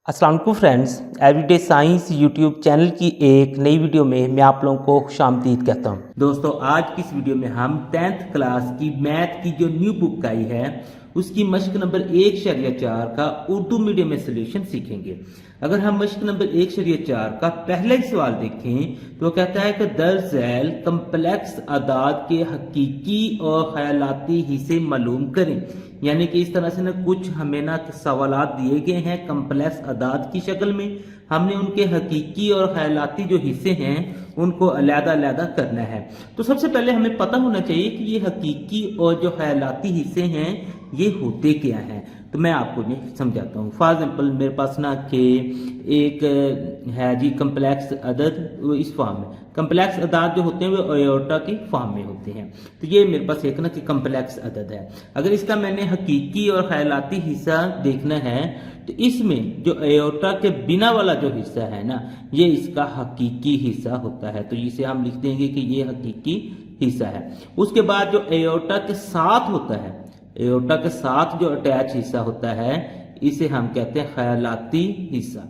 अस्सलाम वालेकुम friends, everyday science YouTube channel की एक नई वीडियो में मैं आप लोगों को खुशामदीद कहता हूं। दोस्तों, आज की इस वीडियो में हम 10th क्लास की मैथ की जो न्यू बुक आई है उसकी मश्क नंबर 1.4 का उर्दू मीडियम में सोल्यूशन सीखेंगे। अगर हम मश्क नंबर 1.4 का पहला ही सवाल देखें तो वो कहता है कि दरअसल कम्प्लेक्स आदाद के हकीकी और ख्यालाती हिस्से मालूम करें। यानी कि इस तरह से ना कुछ हमें ना सवालात दिए गए हैं कम्प्लेक्स आदाद की शक्ल में, हमने उनके हकीकी और ख्यालाती जो हिस्से हैं उनको अलग-अलग करना है। तो सबसे पहले हमें पता होना चाहिए कि ये हकीकी और जो ख्यालाती हिस्से हैं ये होते क्या हैं। तो मैं आपको नहीं समझाता हूँ। फॉर एग्जाम्पल मेरे पास ना कि एक है जी कम्प्लेक्स अदद, इस फॉर्म में कम्प्लेक्स अदाद जो होते हैं वो एयोटा के फॉर्म में होते हैं। तो ये मेरे पास एक ना कि कम्प्लेक्स अदद है। अगर इसका मैंने हकीकी और ख्यालाती हिस्सा देखना है तो इसमें जो एयोटा के बिना वाला जो हिस्सा है ना ये इसका हकीकी हिस्सा होता है। तो इसे हम लिख देंगे कि ये हकीकी हिस्सा है। उसके बाद जो एयोटा के साथ होता है, एयोटा के साथ जो अटैच हिस्सा होता है इसे हम कहते हैं ख्यालाती हिस्सा।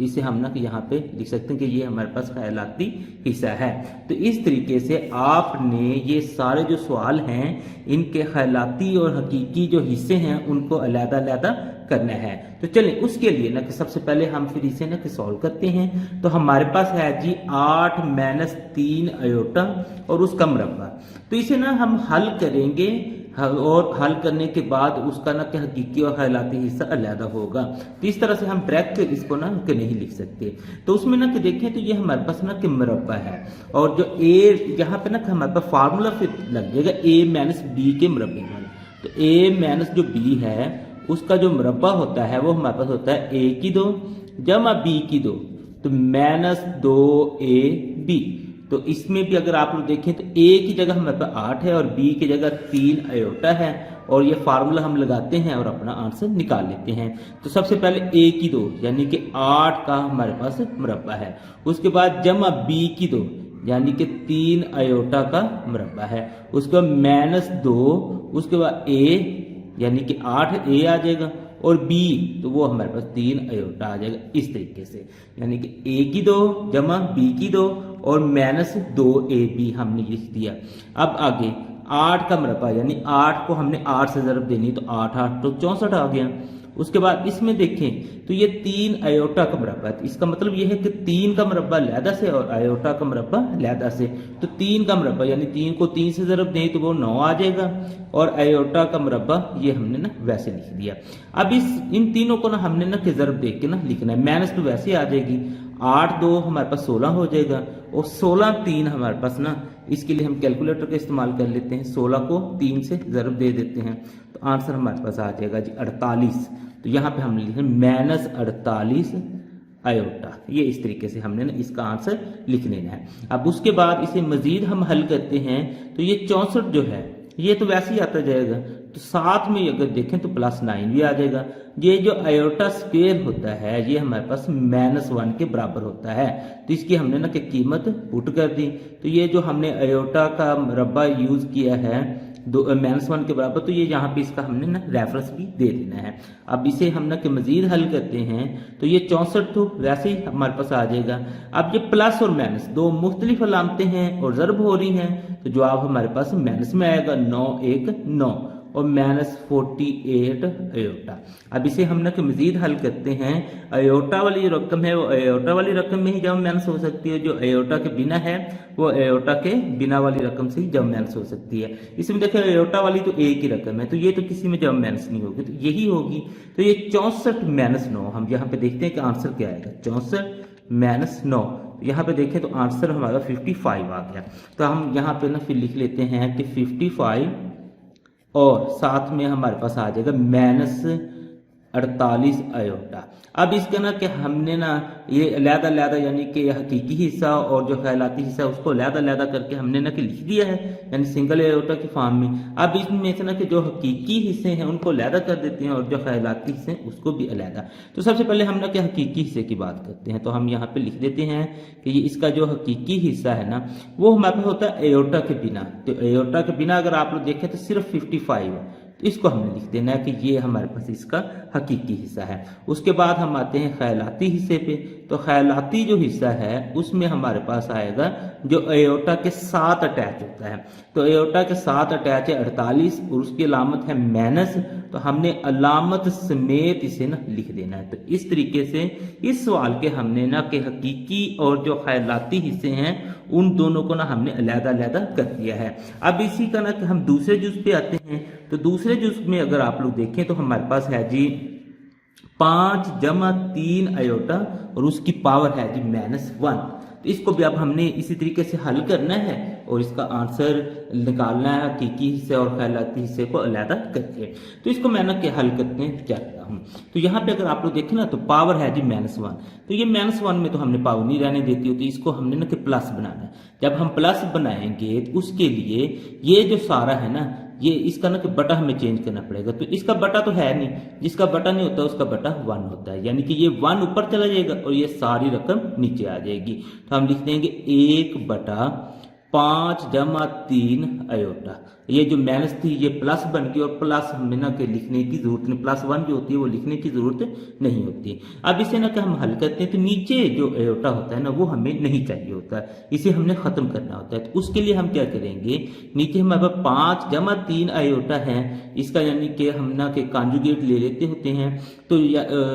इसे हम ना कि यहाँ पे लिख सकते हैं कि ये हमारे पास ख्यालाती हिस्सा है। तो इस तरीके से आपने ये सारे जो सवाल हैं इनके ख्यालाती और हकीकी जो हिस्से हैं उनको अलग-अलग करना है। तो चलिए उसके लिए ना कि सबसे पहले हम फिर इसे ना कि सॉल्व करते हैं। तो हमारे पास है जी 8-3 अयोटा और उसका मुरब्बा। तो इसे ना हम हल करेंगे और हल करने के बाद उसका ना कि हकीकी और ख्यालाती हिस्सा अलग होगा। तो इस तरह से हम डायरेक्ट इसको ना कि नहीं लिख सकते। तो उसमें ना कि देखें तो ये हमारे पास ना कि मुरब्बा है और जो ए यहाँ पे ना कि हमारे पास फार्मूला फिर लग जाएगा a-b के मुरब्बे में। तो a- जो b है उसका जो मुरब्बा होता है वो हमारे पास होता है a² जमा b²। तो -2ab। तो इसमें भी अगर आप लोग देखें तो a की जगह हमारे पास 8 है और b की जगह 3 अयोटा है और ये फार्मूला हम लगाते हैं और अपना आंसर निकाल लेते हैं। तो सबसे पहले a² यानी कि 8 का हमारे पास मुरब्बा है। उसके बाद जमा b² यानी कि 3 अयोटा का मुरब्बा है। उसके बाद -2, उसके बाद a यानी कि 8a आ जाएगा और b तो वो हमारे पास 3 अयोटा आ जाएगा। इस तरीके से यानी कि a² जमा b² और -2ab हमने लिख दिया। अब आगे 8 का मुरब्बा यानी 8 को हमने 8 से ज़रब देनी तो 8×8 तो 64 आ गया। उसके बाद इसमें देखें तो ये 3 अयोटा का मुरब्बा है। इसका मतलब ये है कि 3 का मुरब्बा लहदा से और अयोटा का मुरब्बा लहदा से। तो 3 का मुरब्बा यानी 3 को 3 से ज़रब दें तो वो 9 आ जाएगा और अयोटा का मुरब्बा ये हमने ना वैसे लिख दिया। अब इन तीनों को ना हमने ना कि ज़रब देख के ना लिखना है। -2 वैसे आ जाएगी, 8×2 हमारे पास 16 हो जाएगा और 16×3 हमारे पास ना इसके लिए हम कैलकुलेटर का इस्तेमाल कर लेते हैं। 16 को 3 से ज़रब दे देते हैं तो आंसर हमारे पास आ जाएगा जी 48। तो यहाँ पे हम लिखें -48 अयोटा। ये इस तरीके से हमने ना इसका आंसर लिख लेना है। अब उसके बाद इसे मजीद हम हल करते हैं तो ये 64 जो है ये तो वैसे ही आता जाएगा। तो साथ में अगर देखें तो +9 भी आ जाएगा। ये जो अयोटा स्क्वायर होता है ये हमारे पास -1 के बराबर होता है। तो इसकी हमने ना कि कीमत पुट कर दी। तो ये जो हमने अयोटा का मुरब्बा यूज किया है -1 के बराबर, तो ये यहाँ पे इसका हमने ना रेफरेंस भी दे देना है। अब इसे हम ना कि मजीद हल करते हैं तो ये 64 तो वैसे ही हमारे पास आ जाएगा। अब ये प्लस और माइनस दो मुख्तलिफ अलामतें हैं और ज़रब हो रही हैं तो जवाब हमारे पास माइनस में आएगा। 9 1 9 और -48 अयोटा। अब इसे हम ना कि मजीद हल करते हैं। अयोटा वाली जो रकम है वो अयोटा वाली रकम में ही जब माइनस हो सकती है, जो अयोटा के बिना है वो अयोटा के बिना वाली रकम से ही जब माइनस हो सकती है। इसमें देखिए अयोटा वाली तो एक ही रकम है तो ये तो किसी में जब माइनस नहीं होगी तो यही होगी। तो ये 64 - 9 हम यहाँ पे देखते हैं कि आंसर क्या आएगा। 64 - 9 यहाँ पे देखें तो आंसर हमारा 55 आ गया। तो हम यहाँ पे ना फिर लिख लेते हैं कि 55 और साथ में हमारे पास आ जाएगा -48 अयोटा। अब इसका ना कि हमने ना ये अलग-अलग यानी कि हकीकी हिस्सा और जो ख्यालाती हिस्सा उसको अलग-अलग करके हमने ना कि लिख दिया है यानी सिंगल अयोटा की फॉर्म में। अब इसमें से ना कि जो हकीकी हिस्से हैं उनको अलग कर देते हैं और जो ख्यालाती हिस्से हैं उसको भी अलग। तो सबसे पहले हम ना कि हकीकी हिस्से की बात करते हैं। तो हम यहाँ पे लिख देते हैं कि ये इसका जो हकीकी हिस्सा है ना वो हमारे पास होता है अयोटा के बिना। तो अयोटा के बिना अगर आप लोग देखें तो सिर्फ 55 है। तो इसको हमने लिख देना है कि ये हमारे पास इसका हकीकी हिस्सा है। उसके बाद हम आते हैं ख्यालाती हिस्से पे। तो ख्यालाती जो हिस्सा है उसमें हमारे पास आएगा जो एयोर्टा के साथ अटैच होता है। तो एयोर्टा के साथ अटैच है 48 और उसकी अलामत है माइनस। तो हमने अलामत समेत इसे ना लिख देना है। तो इस तरीके से इस सवाल के हमने ना कि हकीकी और जो ख्यालाती हिस्से हैं उन दोनों को ना हमने अलग-अलग कर दिया है। अब इसी का ना कि हम दूसरे जुज पे आते हैं। तो दूसरे जुज में अगर आप लोग देखें तो हमारे पास है जी 5 जमा 3 अयोटा और उसकी पावर है जी -1। तो इसको भी अब हमने इसी तरीके से हल करना है और इसका आंसर निकालना है हकीकी हिस्से और ख्यालाती हिस्से को अलग करके। तो इसको मैं ना के हल करते हैं क्या करता हूँ। तो यहाँ पे अगर आप लोग देखें ना तो पावर है जी -1। तो ये -1 में तो हमने पावर नहीं रहने देती होती, इसको हमने ना कि प्लस बनाना है। जब हम प्लस बनाएंगे तो उसके लिए ये जो सारा है ना ये इसका ना कि बटा हमें चेंज करना पड़ेगा। तो इसका बटा तो है नहीं, जिसका बटा नहीं होता उसका बटा 1 होता है, यानी कि ये 1 ऊपर चला जाएगा और ये सारी रकम नीचे आ जाएगी। तो हम लिख देंगे 1/5 जमा 3 अयोटा। ये जो माइनस थी ये प्लस बन गई और प्लस हमें ना के लिखने की जरूरत नहीं, +1 जो होती है वो लिखने की जरूरत नहीं होती। अब इसे ना कि हम हल करते हैं तो नीचे जो अयोटा होता है ना वो हमें नहीं चाहिए होता है, इसे हमने खत्म करना होता है। तो उसके लिए हम क्या करेंगे, नीचे हमारे पास 5 जमा 3 अयोटा है, इसका यानी कि हम ना के कॉन्जुगेट ले लेते होते हैं। तो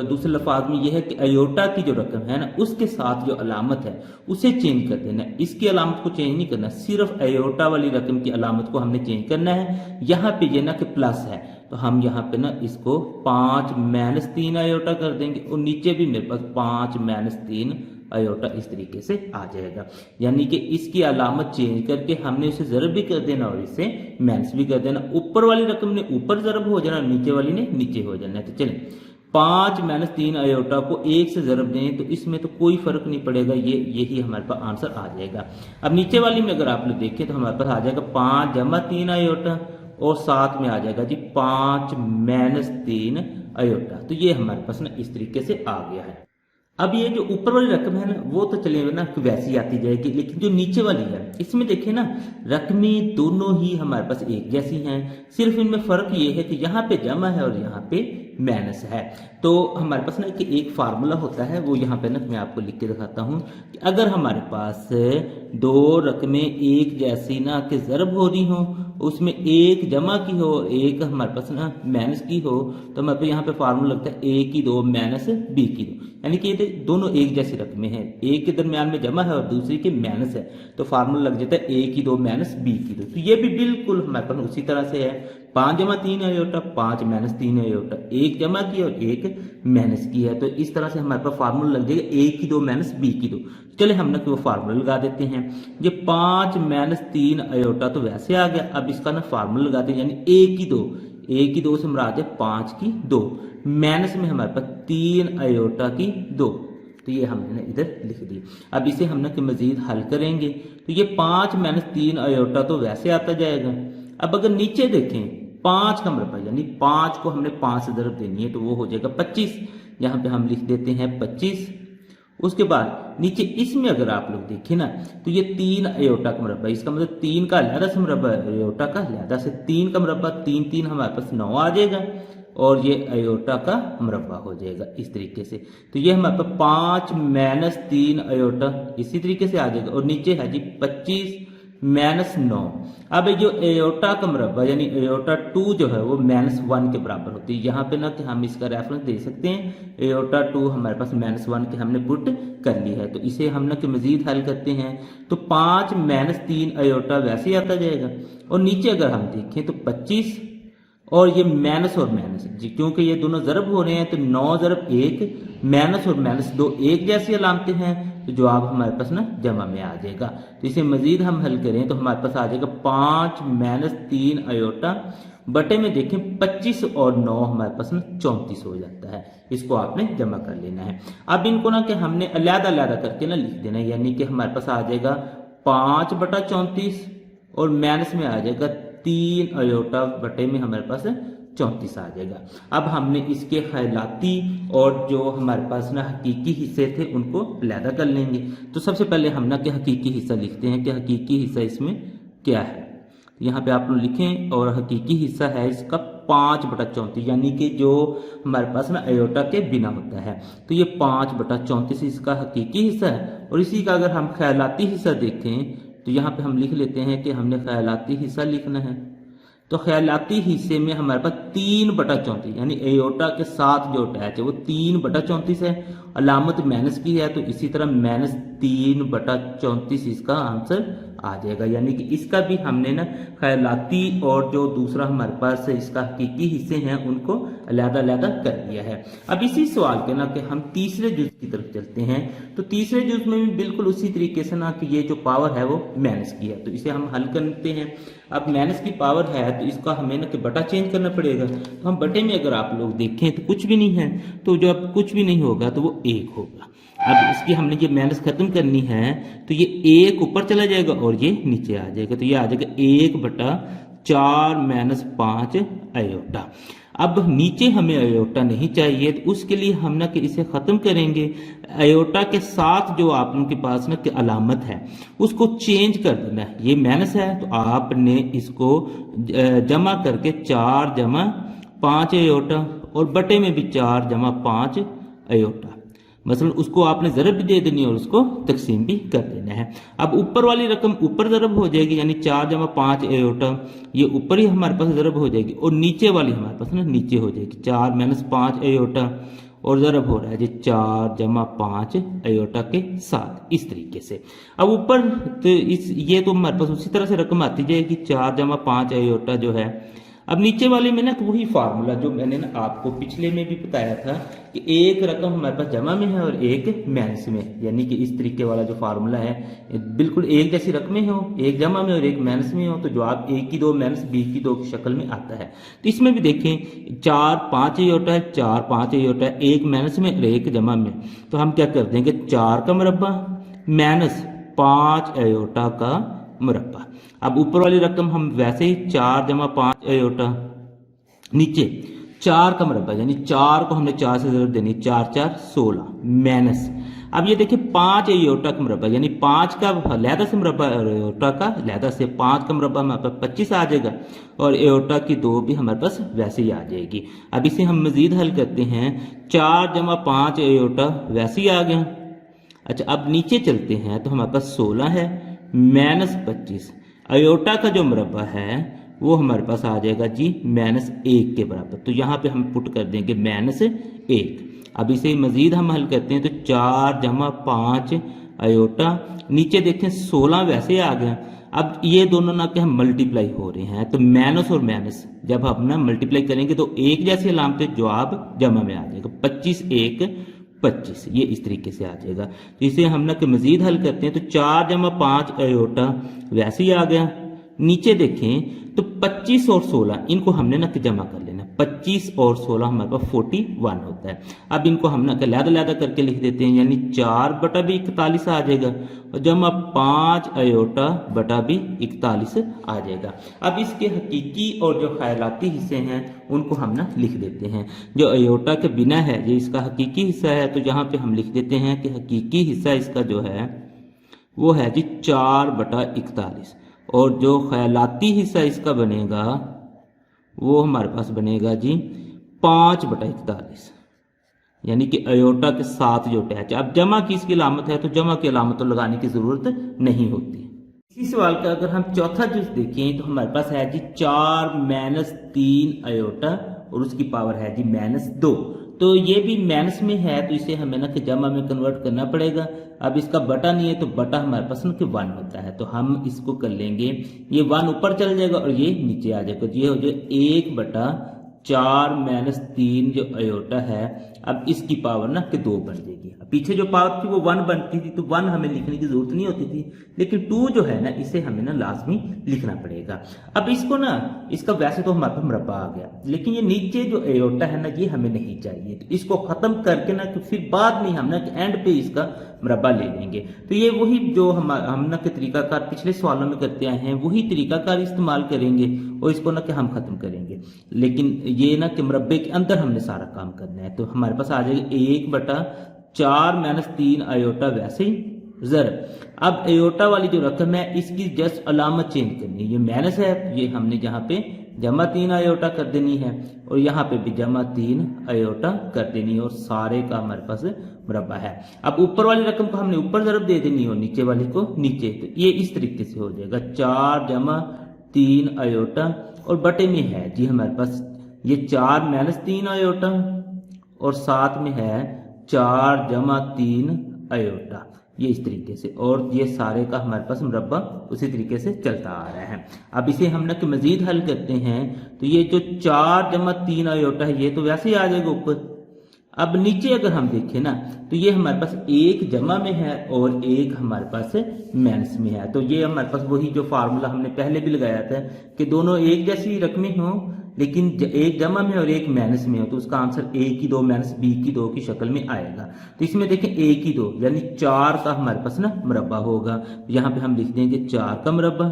दूसरे लफ्ज में यह है कि अयोटा की जो रकम है ना उसके साथ जो अलामत है उसे चेंज कर देना। इसकी अलामत को चेंज नहीं करना, सिर्फ अयोटा वाली रकम की अलामत को हमने चेंज करना है। यहाँ पे ये ना कि प्लस है तो हम यहाँ पे ना इसको 5 -3 अयोटा कर देंगे और नीचे भी मेरे पास 5 -3 अयोटा इस तरीके से आ जाएगा। यानी कि इसकी अलामत चेंज करके हमने उसे ज़रब भी कर देना और इसे माइनस भी कर देना। ऊपर वाली रकम ने ऊपर ज़रब हो जाना, नीचे वाली ने नीचे हो जाना है। तो चलें 5 -3 अयोटा को 1 से ज़रब दें तो इसमें तो कोई फर्क नहीं पड़ेगा, यही हमारे पास आंसर आ जाएगा। अब नीचे वाली में अगर आप लोग देखें तो हमारे पास आ जाएगा 5 जमा 3 अयोटा और साथ में आ जाएगा जी 5 -3 अयोटा। तो ये हमारे पास ना इस तरीके से आ गया है। अब ये जो ऊपर वाली रकम है ना वो तो चलेगा ना वैसी आती जाएगी, लेकिन जो नीचे वाली है इसमें देखिए ना रकमें दोनों ही हमारे पास एक जैसी हैं, सिर्फ इनमें फर्क ये है कि यहाँ पे जमा है और यहाँ पे माइनस है। तो हमारे पास ना कि एक फार्मूला होता है, वो यहाँ पे ना मैं आपको लिख के दिखाता हूँ कि अगर हमारे पास दो रकमें एक जैसी ना कि ज़रब हो रही हो, उसमें एक जमा की हो और एक हमारे पास ना माइनस की हो, तो हमारे यहाँ पे फार्मूला लगता है a की 2 माइनस b की 2, यानी कि ये दोनों एक जैसी रकमें हैं, एक के दरमियान में जमा है और दूसरी के माइनस है, तो फार्मूला लग जाता है a की 2 माइनस b की 2। तो ये भी बिल्कुल हमारे पास उसी तरह से है, 5 जमा 3 अयोटा 5 माइनस 3 अयोटा, एक जमा की और एक माइनस की है। तो इस तरह से हमारे पास फार्मूला लग जाएगा a की 2 माइनस b की 2। चले हम ना वो फार्मूला लगा देते हैं। ये 5 माइनस 3 अयोटा तो वैसे आ गया, अब इसका ना फार्मूला लगाते हैं, यानी a की 2 से मुराद है 5 की 2, माइनस में हमारे पास 3 अयोटा की 2। तो ये हमने ना इधर लिख दी। अब इसे हम ना कि मजीद हल करेंगे तो ये 5 माइनस 3 अयोटा तो वैसे आता जाएगा। अब अगर नीचे देखें 5 का मरबा, यानी 5 को हमने 5 से ज़रब देनी है तो वो हो जाएगा 25, यहाँ पे हम लिख देते हैं 25। उसके बाद नीचे इसमें अगर आप लोग देखें ना तो ये 3 अयोटा का मरबा, इसका मतलब 3 का अलहदा से मरबा, अयोटा का अलहदा से 3 का मरबा, 3 3 हमारे पास 9 आ जाएगा और ये अयोटा का मरबा हो जाएगा इस तरीके से। तो ये हमारे पास 5 माइनस 3 अयोटा इसी तरीके से आ जाएगा और नीचे है जी 25 माइनस 9। अब जो एयोटा का मरबा यानी एयोटा 2 जो है वो -1 के बराबर होती है। यहाँ पे ना कि हम इसका रेफरेंस दे सकते हैं, एयोटा 2 हमारे पास -1 के हमने पुट कर ली है। तो इसे हम ना कि मजीद हल करते हैं तो 5 माइनस 3 अयोटा वैसे ही आता जाएगा और नीचे अगर हम देखें तो 25 और ये माइनस और माइनस जी, क्योंकि ये दोनों ज़रब हो रहे हैं तो 9 ज़रब 1 माइनस और माइनस 2 एक जैसी अलामतें हैं, तो जवाब हमारे पास ना जमा में आ जाएगा। तो इसे मजीद हम हल करें तो हमारे पास आ जाएगा 5 माइनस 3 अयोटा बटे में देखें 25 और 9 हमारे पास ना 34 हो जाता है। इसको आपने जमा कर लेना है। अब इनको ना कि हमने अलग-अलग करके ना लिख देना है, यानी कि हमारे पास आ जाएगा 5/34 और माइनस में आ जाएगा 3 अयोटा बटे में हमारे पास 34 आ जाएगा। अब हमने इसके ख्यालाती और जो हमारे पास ना हकीकी हिस्से थे उनको अलग कर लेंगे। तो सबसे पहले हम ना कि हकीकी हिस्सा लिखते हैं कि हकीकी हिस्सा इसमें क्या है। यहाँ पे आप लोग लिखें और हकीकी हिस्सा है इसका 5/34, यानी कि जो हमारे पास ना अयोटा के बिना होता है। तो ये 5/34 इसका हकीकी हिस्सा है। और इसी का अगर हम ख्यालाती हिस्सा देखें तो यहाँ पे हम लिख लेते हैं कि हमने ख्यालाती हिस्सा लिखना है। तो ख्यालाती हिस्से में हमारे पास 3/34, यानी एयोटा के साथ जो अटैच है वो 3/34 है। अलामत माइनस की है तो इसी तरह -3/34 इसका आंसर आ जाएगा। यानी कि इसका भी हमने ना ख्यालाती और जो दूसरा हमारे पास इसका हकीकी हिस्से हैं उनको अलग-अलग कर दिया है। अब इसी सवाल के ना कि हम तीसरे जुज की तरफ चलते हैं। तो तीसरे जुज में भी बिल्कुल उसी तरीके से ना कि ये जो पावर है वो माइनस की है, तो इसे हम हल करते हैं। अब माइनस की पावर है तो इसका हमें ना कि बटा चेंज करना पड़ेगा। तो हम बटे में अगर आप लोग देखें तो कुछ भी नहीं है, तो जब कुछ भी नहीं होगा तो वो 1 होगा। अब इसकी हमने ये माइनस खत्म करनी है तो ये 1 ऊपर चला जाएगा और ये नीचे आ जाएगा। तो ये आ जाएगा 1/4 - 5 अयोटा। अब नीचे हमें अयोटा नहीं चाहिए तो उसके लिए हम ना कि इसे ख़त्म करेंगे। अयोटा के साथ जो आप लोगों के पास ना कि अलामत है उसको चेंज कर देना है। ये माइनस है तो आपने इसको जमा करके 4 + 5 अयोटा और बटे में भी 4 + 5 अयोटा, मसलन उसको आपने ज़रब भी दे देनी है और उसको तकसीम भी कर देना है। अब ऊपर वाली रकम ऊपर ज़रब हो जाएगी, यानी 4 + 5 अयोटा, ये ऊपर ही हमारे पास ज़रब हो जाएगी। और नीचे वाली हमारे पास ना नीचे हो जाएगी 4 - 5 अयोटा और ज़रब हो रहा है जी 4 + 5 अयोटा के साथ, इस तरीके से। अब ऊपर तो ये तो हमारे पास उसी तरह से रकम आती जाएगी 4 + 5 अयोटा जो है। अब नीचे वाले में ना तो वही फार्मूला जो मैंने ना आपको पिछले में भी बताया था कि एक रकम हमारे पास जमा में है और एक माइनस में, यानी कि इस तरीके वाला जो फार्मूला है बिल्कुल एक जैसी रकमें हो, एक जमा में और एक माइनस में हो तो जवाब a की 2 माइनस b की 2 की शक्ल में आता है। तो इसमें भी देखें 4 + 5 अयोटा है, 4 + 5 अयोटा है, एक माइनस में और एक जमा में। तो हम क्या कर देंगे 4 का मुरब्बा माइनस 5 अयोटा का मुरब्बा। अब ऊपर वाली रकम हम वैसे ही 4 + 5 अयोटा, नीचे 4 का मुरब्बा, यानी 4 को हमने 4 से जरूर देनी, 4 × 4 = 16 माइनस। अब ये देखिए 5 अयोटा का मुरब्बा, यानी 5 का लहदा से मुरब्बा और अयोटा का लहदा से 5 का मुरब्बा हमारे पास 25 आ जाएगा और अयोटा की 2 भी हमारे पास वैसे ही आ जाएगी। अब इसे हम मजीद हल करते हैं, 4 + 5 अयोटा वैसे ही आ गया। अच्छा, अब नीचे चलते हैं तो हमारे पास 16 है माइनस 25, अयोटा का जो मुरब्बा है वो हमारे पास आ जाएगा जी -1 के बराबर। तो यहाँ पे हम पुट कर देंगे -1। अब इसे मजीद हम हल करते हैं तो 4 + 5 अयोटा, नीचे देखें 16 वैसे आ गया। अब ये दोनों ना के हम मल्टीप्लाई हो रहे हैं तो माइनस और माइनस जब हम ना मल्टीप्लाई करेंगे तो एक जैसी अलामत जवाब जमा में आ जाएगा, 25 × 1 = 25, ये इस तरीके से आ जाएगा। तो इसे हम ना कि मजीद हल करते हैं तो 4 + 5 अयोटा वैसे ही आ गया। नीचे देखें तो 25 और 16 इनको हमने ना कि जमा कर लेना, 25 और 16 हमारे पास 41 होता है। अब इनको हम ना लहदा करके लिख देते हैं, यानी 4/41 आ जाएगा और जमा 5 अयोटा बटा भी 41 आ जाएगा। अब इसके हकीकी और जो ख्यालाती हिस्से हैं उनको हम ना लिख देते हैं। जो अयोटा के बिना है ये इसका हकीकी हिस्सा है, तो यहाँ पे हम लिख देते हैं कि हकीकी हिस्सा इसका जो है वो है जी 4/41 और जो ख्यालाती हिस्सा इसका बनेगा वो हमारे पास बनेगा जी 5/41, यानी कि अयोटा के साथ जो अटैच है। अब जमा की इसकी अलामत है तो जमा की अलामत तो लगाने की जरूरत नहीं होती। इसी सवाल का अगर हम चौथा जुज देखें तो हमारे पास है जी 4 - 3 अयोटा और उसकी पावर है जी -2। तो ये भी माइनस में है तो इसे हमें ना कि जमा में कन्वर्ट करना पड़ेगा। अब इसका बटा नहीं है तो बटा हमारे पास ना कि 1 होता है, तो हम इसको कर लेंगे, ये 1 ऊपर चल जाएगा और ये नीचे आ जाएगा। तो ये हो जाए 1/4 - 3 जो अयोटा है, अब इसकी पावर ना कि 2 बन जाएगी। पीछे जो पावर थी वो 1 बनती थी तो 1 हमें लिखने की जरूरत नहीं होती थी, लेकिन 2 जो है ना इसे हमें ना लाजमी लिखना पड़ेगा। अब इसको ना इसका वैसे तो हमारे पास मुरब्बा आ गया, लेकिन ये नीचे जो अयोटा है ना ये हमें नहीं चाहिए, तो इसको खत्म करके ना कि फिर बाद में हम ना कि एंड पे इसका मुरब्बा ले लेंगे। तो ये वही जो हम ना के तरीकाकार पिछले सवालों में करते आए हैं वही तरीकाकार इस्तेमाल करेंगे और इसको ना कि हम खत्म करेंगे, लेकिन ये ना कि मुरब्बे के अंदर हमने सारा काम करना है। तो हमारे पास आ जाएगा 1/4 - 3 अयोटा वैसे ही ज़रब। अब अयोटा वाली जो रकम है इसकी जस्ट अलामत चेंज करनी है, ये माइनस है ये हमने यहाँ पे जमा 3 आयोटा कर देनी है और यहाँ पे भी जमा 3 आयोटा कर देनी है और सारे का हमारे पास मुरब्बा है। अब ऊपर वाली रकम को हमने ऊपर ज़रब दे देनी है और नीचे वाली को नीचे, तो ये इस तरीके से हो जाएगा 4 जमा 3 आयोटा और बटे में है जी हमारे पास ये 4 माइनस 3 आयोटा और साथ में है 4 जमा 3 आयोटा, ये इस तरीके से, और ये सारे का हमारे पास मुरब्बा उसी तरीके से चलता आ रहा है। अब इसे हम ना कि मजीद हल करते हैं तो ये जो 4 जमा 3 आयोटा है ये तो वैसे ही आ जाएगा ऊपर। अब नीचे अगर हम देखें ना तो ये हमारे पास एक जमा में है और एक हमारे पास माइनस में है, तो ये हमारे पास वही जो फार्मूला हमने पहले भी लगाया था कि दोनों एक जैसी रकमें हों लेकिन एक जमा में और एक माइनस में हो, तो उसका आंसर ए की 2 माइनस बी की 2 की शक्ल में आएगा। तो इसमें देखें ए की 2 यानी 4 का हमारे पास ना मुरब्बा होगा, तो यहाँ पे हम लिख देंगे 4 का मुरब्बा,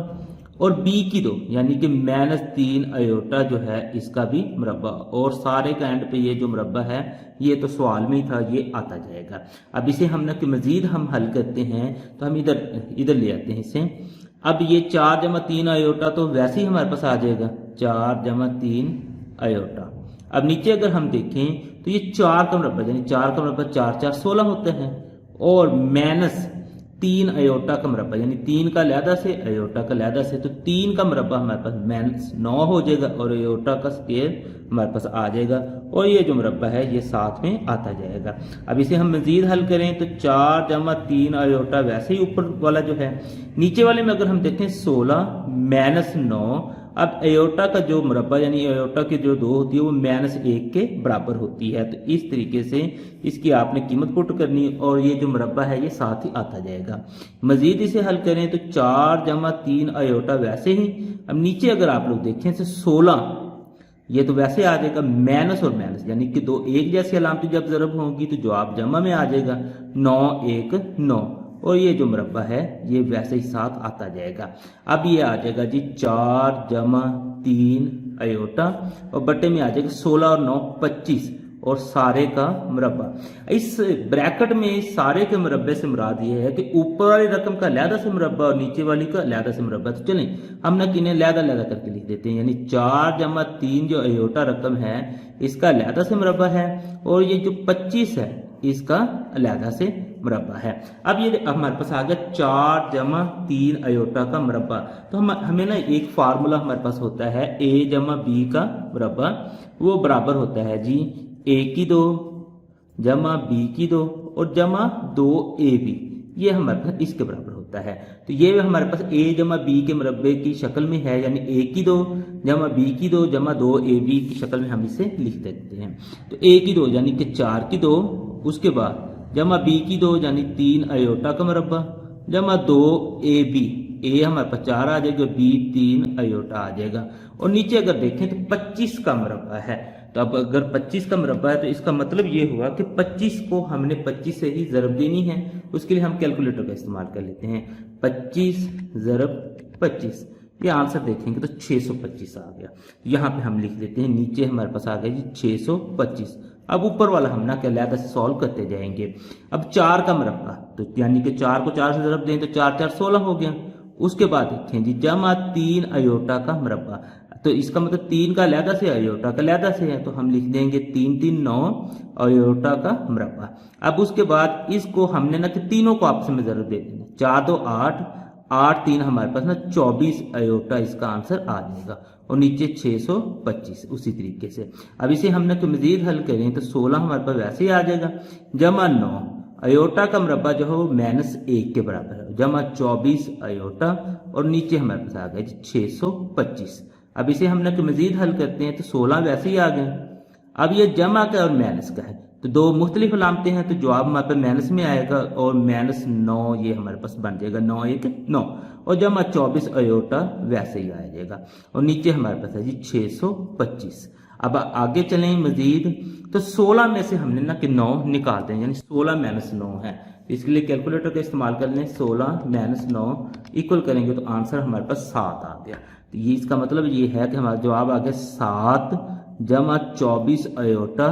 और बी की 2 यानी कि माइनस 3 आयोटा जो है इसका भी मुरब्बा, और सारे का एंड पे ये जो मुरब्बा है ये तो सवाल में ही था, ये आता जाएगा। अब इसे हम ना कि मजीद हम हल करते हैं तो हम इधर ले आते हैं इसे। अब ये 4 जमा 3 आयोटा तो वैसे ही हमारे पास आ जाएगा 4 जमा 3 आयोटा। अब नीचे अगर हम देखें तो ये 4 का मुरब्बा यानी 4 का मुरब्बा 4 4 16 होता है, और माइनस 3 आयोटा का मुरब्बा यानी 3 का लहदा से आयोटा का लहदा से, तो 3 का मुरब्बा हमारे पास माइनस 9 हो जाएगा और आयोटा का स्क्वायर हमारे पास आ जाएगा, और ये जो मुरब्बा है ये साथ में आता जाएगा। अब इसे हम मजीद हल करें तो 4 जमा 3 आयोटा वैसे ही ऊपर वाला जो है, नीचे वाले में अगर हम देखें 16 माइनस 9। अब आयोटा का जो मुरब्बा यानी आयोटा की जो 2 होती है वो माइनस 1 के बराबर होती है, तो इस तरीके से इसकी आपने कीमत पुट करनी और ये जो मुरब्बा है ये साथ ही आता जाएगा। मजीद इसे हल करें तो 4 जमा 3 आयोटा वैसे ही। अब नीचे अगर आप लोग देखें तो 16 ये तो वैसे आ जाएगा माइनस और माइनस यानी कि 2 एक जैसी अलामती जब ज़रब होगी तो जवाब जमा में आ जाएगा 9 1 9, और ये जो मुरब्बा है ये वैसे ही साथ आता जाएगा। अब ये आ जाएगा जी 4 जमा 3 आयोटा और बटे में आ जाएगा 16 और 9 25 और सारे का मुरब्बा। इस ब्रैकेट में सारे के मुरब्बे से मुराद ये है कि ऊपर वाली रकम का लहदा से मुरब्बा और नीचे वाली का लहदा से मुरब्बा। तो चलें हम ना किन्हें लहदा लहदा करके लिख देते हैं, यानी 4 जमा 3 जो आयोटा रकम है इसका लहदा से मुरब्बा है और ये जो 25 है इसका अलहदा से मुरब्बा है। अब ये हमारे पास आ गया 4 जमा 3 आयोटा का मुरब्बा, तो हमें ना एक फार्मूला हमारे पास होता है a जमा बी का मुरब्बा, वो बराबर होता है जी a की 2 जमा b की 2 और जमा 2ab, ये हमारे पास इसके बराबर होता है। तो ये हमारे पास a जमा b के मुरब्बे की शक्ल में है, यानी a की 2 जमा b की 2 जमा 2ab की शक्ल में हम इसे लिख देते हैं। तो a की 2 यानी कि 4 की 2, उसके बाद जमा b की 2 यानी 3 आयोटा का मुरब्बा जमा 2ab, a हमारे पास 4 आ जाएगा, b 3 आयोटा आ जाएगा, और नीचे अगर देखें तो 25 का मुरब्बा है। तो अब अगर 25 का मुरब्बा है तो इसका मतलब ये हुआ कि 25 को हमने 25 से ही ज़रब देनी है, उसके लिए हम कैलकुलेटर का इस्तेमाल कर लेते हैं। 25 ज़रब 25, ये आंसर देखेंगे तो 625 आ गया। यहाँ पे हम लिख देते हैं, नीचे हमारे पास आ गया जी 625। अब ऊपर वाला हम ना क्या लहदा से सॉल्व करते जाएंगे। अब 4 का मुरब्बा, तो यानी कि 4 को 4 से ज़रब दें तो 4 4 16 हो गया। उसके बाद देखें जी जमा 3 आयोटा का मुरब्बा, तो इसका मतलब 3 का लहदा से आयोटा का लहदा से है, तो हम लिख देंगे 3 3 9 आयोटा का मुरब्बा। अब उसके बाद इसको हमने ना कि तीनों को आपस में ज़रूर दे देना, 4 2 8 8 3 हमारे पास ना 24 आयोटा इसका आंसर आ जाएगा, और नीचे 625 उसी तरीके से। अब इसे हमने तो मजीद हल करें तो 16 हमारे पास वैसे ही आ जाएगा, जमा 9 आयोटा का मुरब्बा जो है वो -1 के बराबर है, जमा 24 आयोटा, और नीचे हमारे पास आ गया 625। अब इसे हमने तो मजीद हल करते हैं तो 16 वैसे ही आ गए। अब ये जमा का और माइनस का है, तो दो मुख्तलिफ अलामतें हैं, तो जवाब हमारे पास माइनस में आएगा, और -9 ये हमारे पास बन जाएगा 9 1 9, और जमा 24 आयोटा वैसे ही आ जाएगा, और नीचे हमारे पास है जी 625। अब आगे चलें मजीद, तो 16 में से हमने ना कि 9 निकाल दें, यानी 16 - 9 है, इसके लिए कैलकुलेटर का इस्तेमाल कर लें। 16 - 9 इक्वल करेंगे तो आंसर हमारे पास 7 आ गया। तो ये इसका मतलब ये है कि हमारा जवाब आ गया 7 जमा 24 आयोटा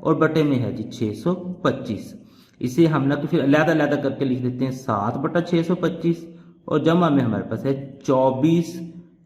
और बटे में है जी 625। इसे हम ना तो फिर अलग-अलग करके लिख देते हैं 7 बटा 625, और जमा में हमारे पास है 24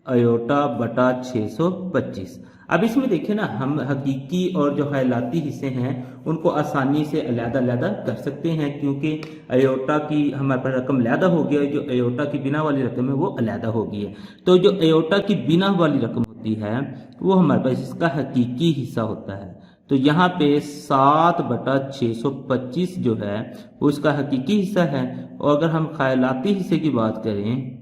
अयोटा बटा 625। अब इसमें देखिए ना, हम हकीकी और जो ख्यालाती हिस्से हैं उनको आसानी से अलग-अलग कर सकते हैं, क्योंकि अयोटा की हमारे पास रकम अलग हो गई है, जो अयोटा की बिना वाली रकम है वो अलग हो गई है। तो जो अयोटा की बिना वाली रकम होती है वो हमारे पास इसका हकीकी हिस्सा होता है। तो यहाँ पे 7 बटा 625 जो है वो इसका हकीकी हिस्सा है। और अगर हम ख्यालाती हिस्से की बात करें,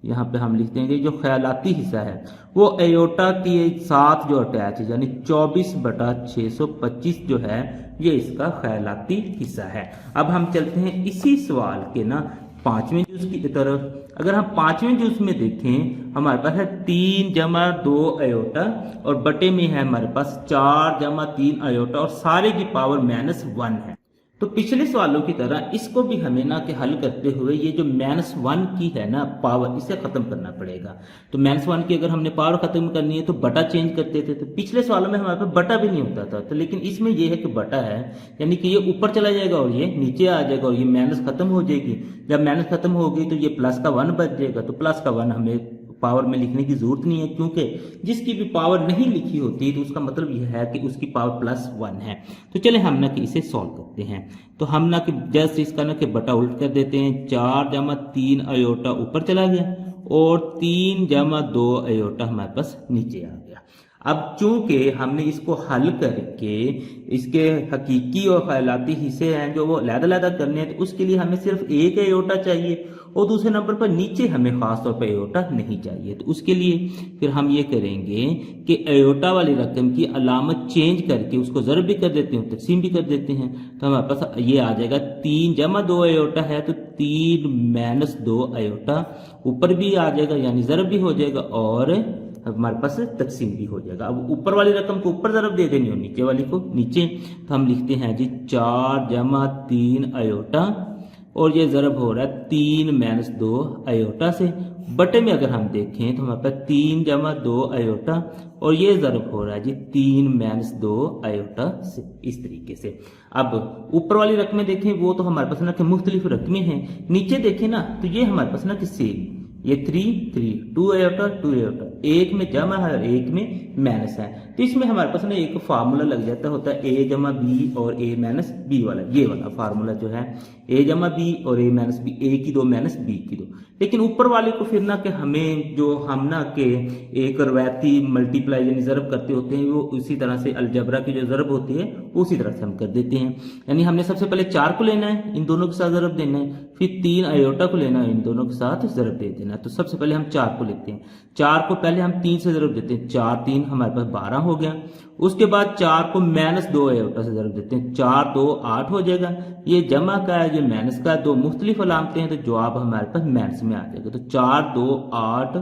यहाँ पे हम लिखते हैं कि जो ख्यालाती हिस्सा है वो अयोटा के साथ जो अटैच है, यानी 24 बटा 625 जो है ये इसका ख्यालाती हिस्सा है। अब हम चलते हैं इसी सवाल के ना 5वें जुज की तरफ। अगर हम 5वें जुज में देखें, हमारे पास है 3 जमा 2 अयोटा और बटे में है हमारे पास 4 जमा 3 अयोटा और सारे की पावर -1 है। तो पिछले सवालों की तरह इसको भी हमें ना कि हल करते हुए ये जो -1 की है ना पावर, इसे खत्म करना पड़ेगा। तो -1 की अगर हमने पावर खत्म करनी है तो बटा चेंज करते थे। तो पिछले सवालों में हमारे पास बटा भी नहीं होता था, तो लेकिन इसमें ये है कि बटा है, यानी कि ये ऊपर चला जाएगा और ये नीचे आ जाएगा और ये माइनस खत्म हो जाएगी। जब माइनस खत्म होगी तो ये प्लस का 1 बच जाएगा। तो प्लस का 1 हमें पावर में लिखने की जरूरत नहीं है, क्योंकि जिसकी भी पावर नहीं लिखी होती तो उसका मतलब यह है कि उसकी पावर +1 है। तो चले हम ना कि इसे सॉल्व करते हैं। तो हम ना कि जस्ट इसका ना कि बटा उल्ट कर देते हैं। 4 जमा 3 अयोटा ऊपर चला गया और 3 जमा 2 अयोटा हमारे पास नीचे आ गया। अब चूंकि हमने इसको हल करके इसके हकीकी और ख्यालाती हिस्से हैं जो वो अलग-अलग करने हैं, तो उसके लिए हमें सिर्फ एक अयोटा चाहिए और दूसरे नंबर पर नीचे हमें खास तौर पर अयोटा नहीं चाहिए। तो उसके लिए फिर हम ये करेंगे कि अयोटा वाली रकम की अलामत चेंज करके उसको ज़रब भी कर देते हैं, तकसीम भी कर देते हैं। तो हमारे पास ये आ जाएगा 3 जमा 2 अयोटा है तो 3 माइनस 2 अयोटा ऊपर भी आ जाएगा, यानी ज़रब भी हो जाएगा और हमारे पास तकसीम भी हो जाएगा। अब ऊपर वाली रकम को ऊपर ज़रब दे देनी और नीचे वाली को नीचे। तो हम लिखते हैं जी 4 जमा 3 अयोटा और ये ज़रब हो रहा है 3 माइनस 2 अयोटा से। बटे में अगर हम देखें तो हमारे पास 3 जमा 2 अयोटा और ये ज़रब हो रहा है जी 3 माइनस 2 अयोटा से, इस तरीके से। अब ऊपर वाली रकमें देखें वो तो हमारे पास ना कि मुख्तलिफ रकमें हैं। नीचे देखें ना तो ये हमारे पास ना कि सेम, ये 3 2 अयोटा 2 अयोटा, एक में जमा है और एक में माइनस है। तो इसमें हमारे पास ना एक फार्मूला लग जाता होता है a जमा बी और a माइनस बी वाला। ये वाला फार्मूला जो है a जमा बी और a माइनस बी, a की 2 माइनस b की 2। लेकिन ऊपर वाले को फिर ना कि हमें जो हम ना के एक रवायती मल्टीप्लाई यानी ज़रब करते होते हैं वो उसी तरह से अलजबरा की जो ज़रब होती है उसी तरह से हम कर देते हैं। यानी हमने सबसे पहले 4 को लेना है, इन दोनों के साथ ज़रब देना है, फिर 3 अयोटा को लेना है, इन दोनों के साथ ज़रब दे देना है। तो सबसे पहले हम 4 को लेते हैं। 4 को पहले हम 3 से ज़रब देते हैं, 4 3 हमारे पास 12 हो गया। उसके बाद 4 को माइनस 2 अयोटा से ज़रब देते हैं, 4 2 8 हो जाएगा। ये जमा का है, ये माइनस का है, दो मुख्तलिफ अलामतें हैं तो जवाब हमारे पास माइनस में आ जाएगा। तो 4 2 8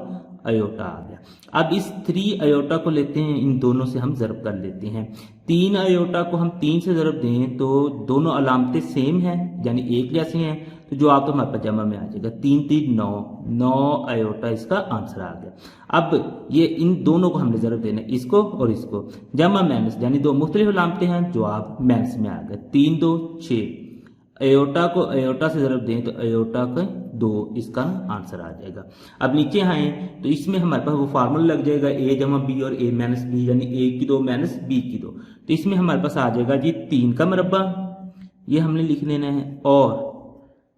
अयोटा आ गया। अब इस 3 अयोटा को लेते हैं, इन दोनों से हम ज़रब कर लेते हैं। 3 अयोटा को हम 3 से ज़रब दें तो दोनों अलामतें सेम हैं यानी एक जैसी हैं, तो जवाब तो हमारे पास जमा में आ जाएगा। 3 3 9 अयोटा इसका आंसर आ गया। अब ये इन दोनों को हमने ज़रब देना है, इसको और इसको, जमा माइनस यानी दो मुख्तलिफ अलामतें हैं, जवाब माइनस में आ गया। 3 2 6 अयोटा को अयोटा से ज़रब दें तो अयोटा का 2 इसका आंसर आ जाएगा। अब नीचे आए तो इसमें हमारे पास वो फार्मूला लग जाएगा a जमा बी और a माइनस बी, यानी a की 2 माइनस b की 2। तो इसमें हमारे पास आ जाएगा जी 3 का मरबा, ये हमने लिख लेना है, और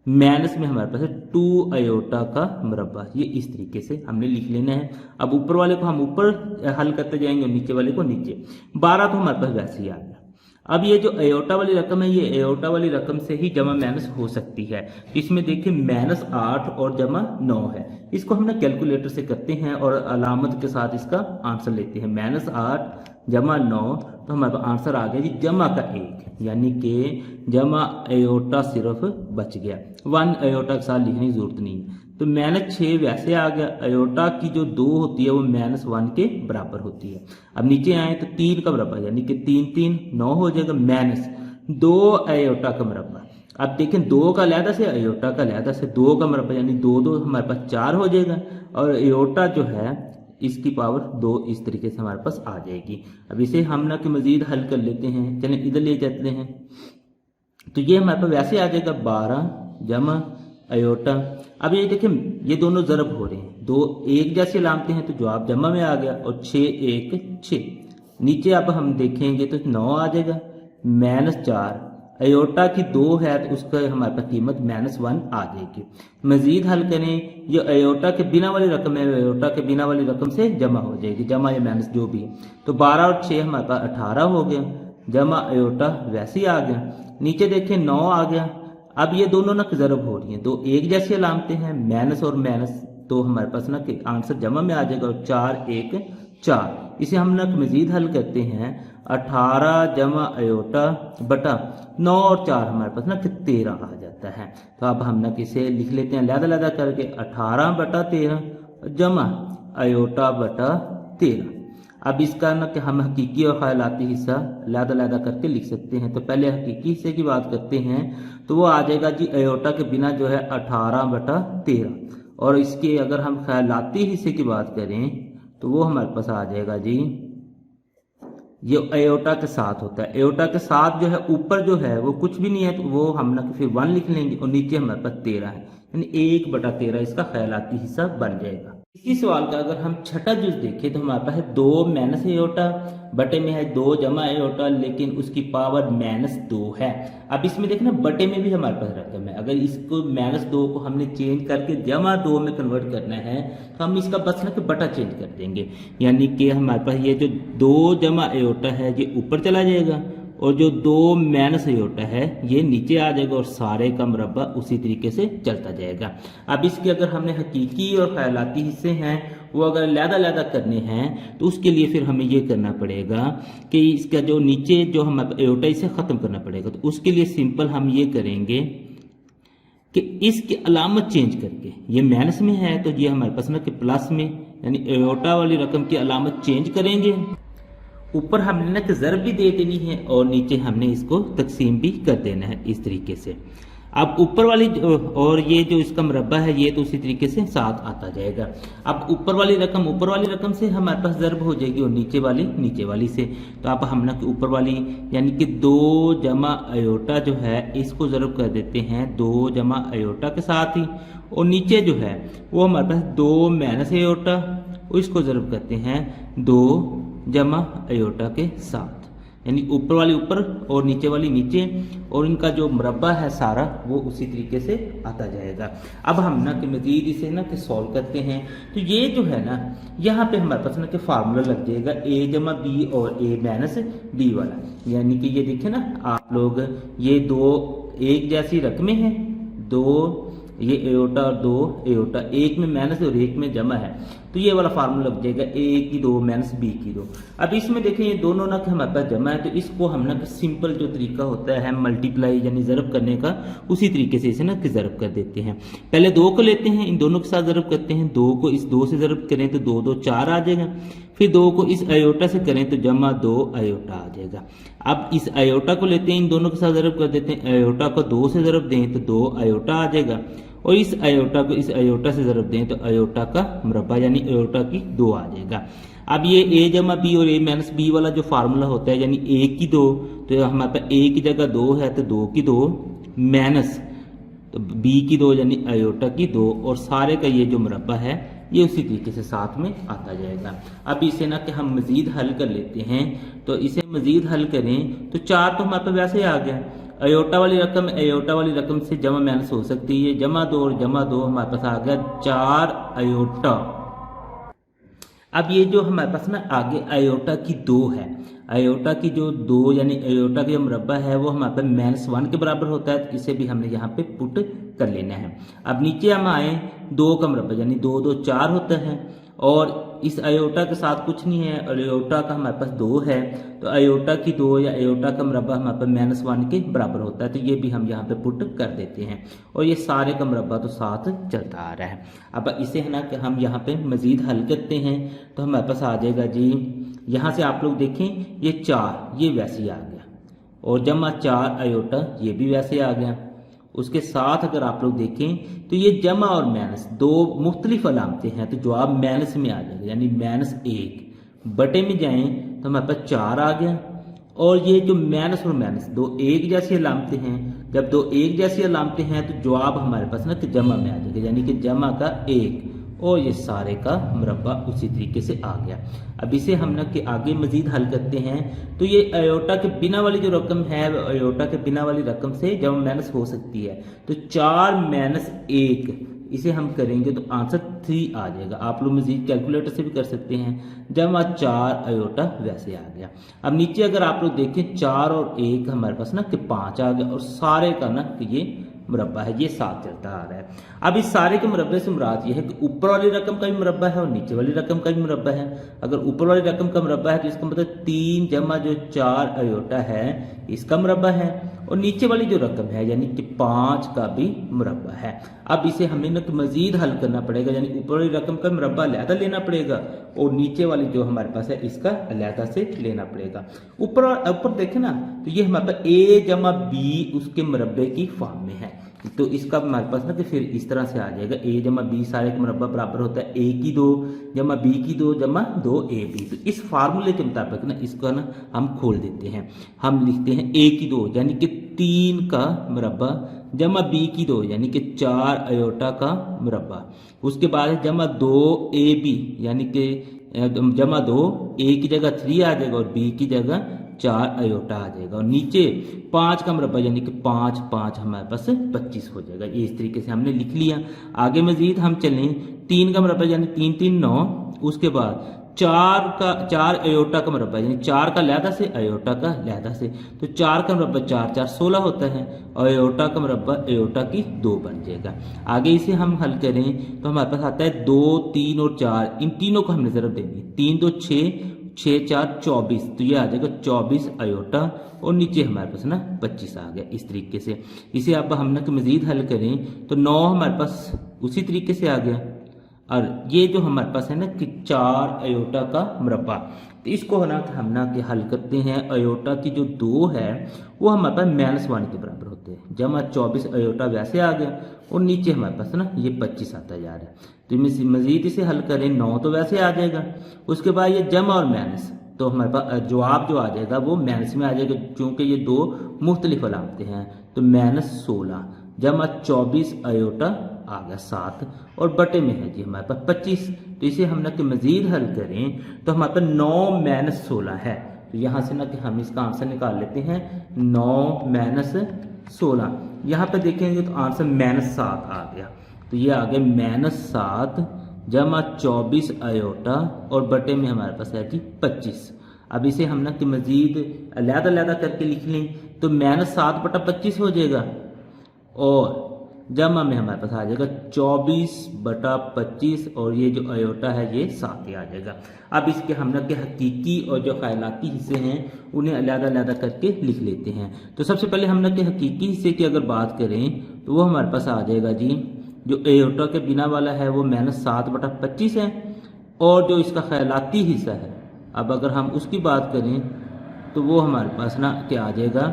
माइनस में हमारे पास है 2 अयोटा का मरबा, ये इस तरीके से हमने लिख लेना है। अब ऊपर वाले को हम ऊपर हल करते जाएंगे और नीचे वाले को नीचे। 12 तो हमारे पास वैसे ही आ गया। अब ये जो अयोटा वाली रकम है, ये अयोटा वाली रकम से ही जमा माइनस हो सकती है। इसमें देखिए -8 और जमा 9 है, इसको हम ना कैलकुलेटर से करते हैं और अलामत के साथ इसका आंसर लेते हैं। -8 जमा 9 तो हमारे पास आंसर आ गया जी जमा का 1, यानी कि जमा अयोटा सिर्फ बच गया, 1 अयोटा के साथ लिखने की जरूरत नहीं है। तो -6 वैसे आ गया, अयोटा की जो 2 होती है वो -1 के बराबर होती है। अब नीचे आए तो 3 का मरबा यानी कि 3 3 9 हो जाएगा, -2 अयोटा का मरबा। अब देखें 2 का अलहदा से अयोटा का अलहदा से, 2 का मरबा यानी 2 2 हमारे पास 4 हो जाएगा, और अयोटा जो है इसकी पावर 2 इस तरीके से हमारे पास आ जाएगी। अब इसे हम ना कि मजीद हल कर लेते हैं, चलें इधर ले जाते हैं। तो ये हमारे पास वैसे आ जाएगा 12 जमा अयोटा। अब ये देखें ये दोनों ज़रब हो रहे हैं, दो एक जैसे लामते हैं तो जवाब जमा में आ गया और 6 1 6। नीचे अब हम देखेंगे तो 9 आ जाएगा, -4 अयोटा की 2 है तो उसका हमारे पास कीमत -1 आ जाएगी। मजीद हल करें, ये अयोटा के बिना वाली रकम है, अयोटा के बिना वाली रकम से जमा हो जाएगी, जमा या माइनस जो भी है। तो 12 और 6 हमारे पास 18 हो गया, जमा अयोटा वैसे ही आ गया। नीचे देखें 9 आ गया। अब ये दोनों ना ज़रब हो रही हैं, दो एक जैसी अलामतें हैं, माइनस और माइनस, तो हमारे पास ना कि आंसर जमा में आ जाएगा और 4 1 4। इसे हम ना मजीद हल करते हैं, 18 जमा अयोटा बटा 9 और 4 हमारे पास ना कि 13 आ जाता है। तो अब हम ना इसे लिख लेते हैं लहदा करके, 18 बटा 13 जमा अयोटा बटा 13। अब इसका ना कि हम हकीकी और ख्यालाती हिस्सा लहदा करके लिख सकते हैं। तो पहले हकीकी हिस्से की बात करते हैं तो वो आ जाएगा जी अयोटा के बिना जो है 18 बटा 13, और इसके अगर हम ख्यालाती हिस्से की बात करें तो वो हमारे पास आ जाएगा जी, ये अयोटा के साथ होता है। अयोटा के साथ जो है ऊपर जो है वो कुछ भी नहीं है, तो वो हम ना फिर 1 लिख लेंगे और नीचे हमारे पास 13 है, यानी 1 बटा 13 इसका ख्यालाती हिस्सा बन जाएगा। इसी सवाल का अगर हम छठा जुज देखें तो हमारे पास है 2 माइनस अयोटा बटे में है 2 जमा अयोटा, लेकिन उसकी पावर -2 है। अब इसमें देखना बटे में भी हमारे पास रकम है, अगर इसको -2 को हमने चेंज करके जमा 2 में कन्वर्ट करना है तो हम इसका बस ना कि बटा चेंज कर देंगे, यानी कि हमारे पास ये जो 2 जमा अयोटा है ये ऊपर चला जाएगा और जो 2 माइनस अयोटा है ये नीचे आ जाएगा और सारे का मुरब्बा उसी तरीके से चलता जाएगा। अब इसके अगर हमने हकीकी और ख्यालाती हिस्से हैं वो अगर लहदा करने हैं तो उसके लिए फिर हमें ये करना पड़ेगा कि इसका जो नीचे जो हम अयोटा इसे ख़त्म करना पड़ेगा। तो उसके लिए सिंपल हम ये करेंगे कि इसकी अलामत चेंज करके, ये माइनस में है तो ये हमारे पास ना कि प्लस में, यानी अयोटा वाली रकम की अलामत चेंज करेंगे। ऊपर हमने ना कि ज़रब भी दे देनी है और नीचे हमने इसको तकसीम भी कर देना है इस तरीके से। अब ऊपर वाली और ये जो इसका मुरब्बा है ये तो उसी तरीके से साथ आता जाएगा। अब ऊपर वाली रकम से हमारे पास ज़रब हो जाएगी और नीचे वाली से। तो अब हम ना कि ऊपर वाली यानी कि 2 जमा अयोटा जो है इसको ज़रब कर देते हैं 2 जमा अयोटा के साथ ही, और नीचे जो है वो हमारे पास 2 माइनस अयोटा, इसको ज़रब करते हैं 2 जमा अयोटा के साथ, यानी ऊपर वाली ऊपर और नीचे वाली नीचे, और इनका जो मुरब्बा है सारा वो उसी तरीके से आता जाएगा। अब हम ना कि मजीद इसे ना कि सॉल्व करते हैं तो ये जो है ना यहाँ पे हमारे पास ना कि फार्मूला लग जाएगा a जमा बी और a माइनस बी वाला, यानी कि ये देखिए ना आप लोग, ये 2 एक जैसी रकमें हैं, 2 ये अयोटा और 2 अयोटा, एक में माइनस और एक में जमा है, तो ये वाला फार्मूला लग जाएगा a की 2 माइनस b की 2। अब इसमें देखें ये दोनों ना कि हमारे पास जमा है तो इसको हम ना सिंपल जो तरीका होता है मल्टीप्लाई यानी ज़रब करने का, उसी तरीके से इसे ना कि ज़रब कर देते हैं। पहले 2 को लेते हैं, इन दोनों के साथ ज़रब करते हैं, 2 को इस 2 से ज़रब करें तो 2 2 4 आ जाएगा, फिर 2 को इस अयोटा से करें तो जमा 2 अयोटा आ जाएगा। अब इस अयोटा को लेते हैं, इन दोनों के साथ ज़रब कर देते हैं, अयोटा को 2 से ज़रब दें तो 2 अयोटा आ जाएगा, और इस अयोटा को इस अयोटा से ज़रब दें तो अयोटा का मुरब्बा यानी अयोटा की 2 आ जाएगा। अब ये a जमा बी और a माइनस बी वाला जो फार्मूला होता है यानी a की 2, तो हमारे पास a की जगह 2 है तो 2 की 2 माइनस तो b की 2 यानी अयोटा की 2, और सारे का ये जो मुरब्बा है ये उसी तरीके से साथ में आता जाएगा। अब इसे ना कि हम मज़ीद हल कर लेते हैं, तो इसे मज़ीद हल करें तो 4 तो हमारे पास वैसे ही आ गया, अयोटा वाली रकम से जमा माइनस हो सकती है, जमा 2 और जमा 2 हमारे पास आ गया 4 अयोटा। अब ये जो हमारे पास ना आगे अयोटा की 2 है, अयोटा की जो 2 यानी अयोटा का मुरब्बा है वो हमारे पास -1 के बराबर होता है, तो इसे भी हमने यहाँ पे पुट कर लेना है। अब नीचे हम आए 2 का मुरब्बा यानी 2 2 4 होता है, और इस अयोटा के साथ कुछ नहीं है, और अयोटा का हमारे पास 2 है, तो अयोटा की 2 या अयोटा का मुरब्बा हमारे पास -1 के बराबर होता है, तो ये भी हम यहाँ पे पुट कर देते हैं, और ये सारे का मुरब्बा तो साथ चलता आ रहा है। अब इसे है ना कि हम यहाँ पे मज़ीद हल करते हैं तो हमारे पास आ जाएगा जी, यहाँ से आप लोग देखें ये 4 ये वैसे ही आ गया, और जमा 4 अयोटा ये भी वैसे आ गया। उसके साथ अगर आप लोग देखें तो ये जमा और माइनस 2 मुख्तलिफ अलामतें हैं, तो जवाब माइनस में आ जाएगा, यानी -1 बटे में जाएं तो हमारे पास 4 आ गया, और ये जो माइनस और माइनस 2 एक जैसी अलामतें हैं, जब दो एक जैसी अलामतें हैं तो जवाब हमारे पास ना कि जमा में आ जाएगा, यानी कि जमा का 1 और ये सारे का मुरब्बा उसी तरीके से आ गया। अब इसे हम ना कि आगे मजीद हल करते हैं। तो ये अयोटा के बिना वाली जो रकम है, अयोटा के बिना वाली रकम से जब माइनस हो सकती है, तो 4 माइनस 1 इसे हम करेंगे तो आंसर 3 आ जाएगा। आप लोग मजीद कैलकुलेटर से भी कर सकते हैं। जमा 4 अयोटा वैसे आ गया। अब नीचे अगर आप लोग देखें 4 और 1 हमारे पास ना कि 5 आ गया और सारे का ना कि ये मुरब्बा है, ये 7 चलता आ रहा है। अब इस सारे के मुरब्बे से मुराद ये है कि ऊपर वाली रकम का भी मुरब्बा है और नीचे वाली रकम का भी मुरब्बा है। अगर ऊपर वाली रकम का मुरब्बा है तो इसका मतलब 3 जमा जो 4 अयोटा है इसका मुरब्बा है, और नीचे वाली जो रकम है यानी कि 5 का भी मुरब्बा है। अब इसे हमें ना मजीद हल करना पड़ेगा, यानी ऊपर वाली रकम का मुरब्बा अलहदा लेना पड़ेगा और नीचे वाली जो हमारे पास है इसका अलहदा से लेना पड़ेगा। ऊपर देखें ना तो ये हमारे पास a जमा b उसके मुरब्बे की फॉर्म में है, तो इसका हमारे पास ना कि फिर इस तरह से आ जाएगा a जमा b सारे का मुरब्बा बराबर होता है a की 2 जमा b की 2 जमा 2ab। तो इस फार्मूले के मुताबिक ना इसका ना हम खोल देते हैं। हम लिखते हैं a की 2 यानी कि 3 का मुरब्बा जमा b की 2 यानी कि 4 अयोटा का मुरब्बा, उसके बाद है जमा 2ab यानी कि जमा 2 a की जगह 3 आ जाएगा और b की जगह 4 अयोटा आ जाएगा, और नीचे 5 का मुरब्बा यानी कि 5 5 हमारे पास 25 हो जाएगा। ये इस तरीके से हमने लिख लिया। आगे मजीद हम चलें 3 का मुरब्बा यानी 3 3 9, उसके बाद 4 अयोटा का मुरब्बा यानी 4 का लहदा से अयोटा का लहदा से, तो 4 का मुरब्बा 4 4 16 होता है और अयोटा का मुरब्बा अयोटा की 2 बन जाएगा। आगे इसे हम हल करें तो हमारे पास आता है 2 3 और 4, इन तीनों को हमने ज़रब देनी है। 3 2 6 6 4 24, तो ये आ जाएगा 24 अयोटा और नीचे हमारे पास ना 25 आ गया। इस तरीके से इसे अब हम ना मजीद हल करें तो 9 हमारे पास उसी तरीके से आ गया, और ये जो हमारे पास है ना कि 4 अयोटा का मुरब्बा, तो इसको ना हम ना कि हल करते हैं। अयोटा की जो 2 है वो हमारे पास -1 के बराबर होते हैं, जमा 24 अयोटा वैसे आ गया और नीचे हमारे पास ना ये 25 आता जा रहा है। तो मजीद इसे हल करें 9 तो वैसे आ जाएगा, उसके बाद ये जमा और माइनस, तो हमारे पास जवाब जो आ जाएगा वो माइनस में आ जाएगा क्योंकि ये 2 मुख्तलिफ अलामतें हैं। तो -16 जमा 24 अयोटा आ गया 7 और बटे में है जी हमारे पास 25। तो इसे हम ना कि मजीद हल करें तो हमारे पास 9 - 16 है, तो यहाँ से ना कि हम इसका आंसर निकाल लेते हैं 9 - 16। यहाँ पे देखेंगे तो आंसर -7 आ गया, तो ये आ गया -7 जमा 24 अयोटा और बटे में हमारे पास है जी 25। अब इसे हम ना कि मजीद अलहदा करके लिख लें तो -7 बटा 25 हो जाएगा और जमा में हमारे पास आ जाएगा 24 बटा 25 और ये जो अयोटा है ये 7 ही आ जाएगा। अब इसके हम ना के हकीकी और जो ख्यालाती हिस्से हैं उन्हें अलहदा करके लिख लेते हैं। तो सबसे पहले हम ना के हकीकी हिस्से की अगर बात करें तो वो हमारे पास आ जाएगा जी, जो अयोटा के बिना वाला है वो -7 बटा 25 है, और जो इसका ख्यालाती हिस्सा है अब अगर हम उसकी बात करें तो वो हमारे पास ना क्या आ जाएगा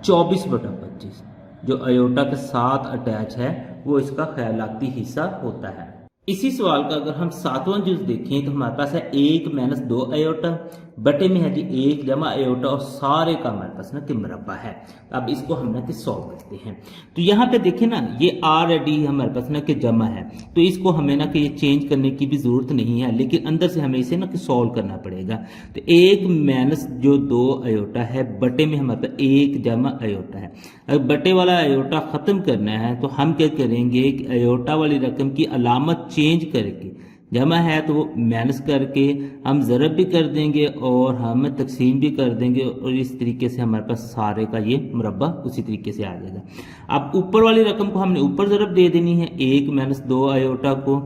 24 बटा 25, जो अयोटा के साथ अटैच है वो इसका ख्यालाती हिस्सा होता है। इसी सवाल का अगर हम 7वां जुज देखें तो हमारे पास है 1 - 2 अयोटा बटे में है जी 1 जमा अयोटा और सारे का हमारे पास ना कि मुरब्बा है। अब इसको हम ना कि सॉल्व करते हैं। तो यहाँ पे देखें ना ये ऑलरेडी हमारे पास ना कि जमा है, तो इसको हमें ना कि ये चेंज करने की भी जरूरत नहीं है, लेकिन अंदर से हमें इसे ना कि सॉल्व करना पड़ेगा। तो 1 - जो 2 अयोटा है बटे में हमारे पास 1 जमा अयोटा है। अगर बटे वाला अयोटा ख़त्म करना है तो हम क्या करेंगे कि अयोटा वाली रकम की अलामत चेंज करके, जमा है तो माइनस करके हम ज़रब भी कर देंगे और हम तकसीम भी कर देंगे, और इस तरीके से हमारे पास सारे का ये मुरब्बा उसी तरीके से आ जाएगा। अब ऊपर वाली रकम को हमने ऊपर ज़रब दे देनी है 1 - 2 अयोटा को,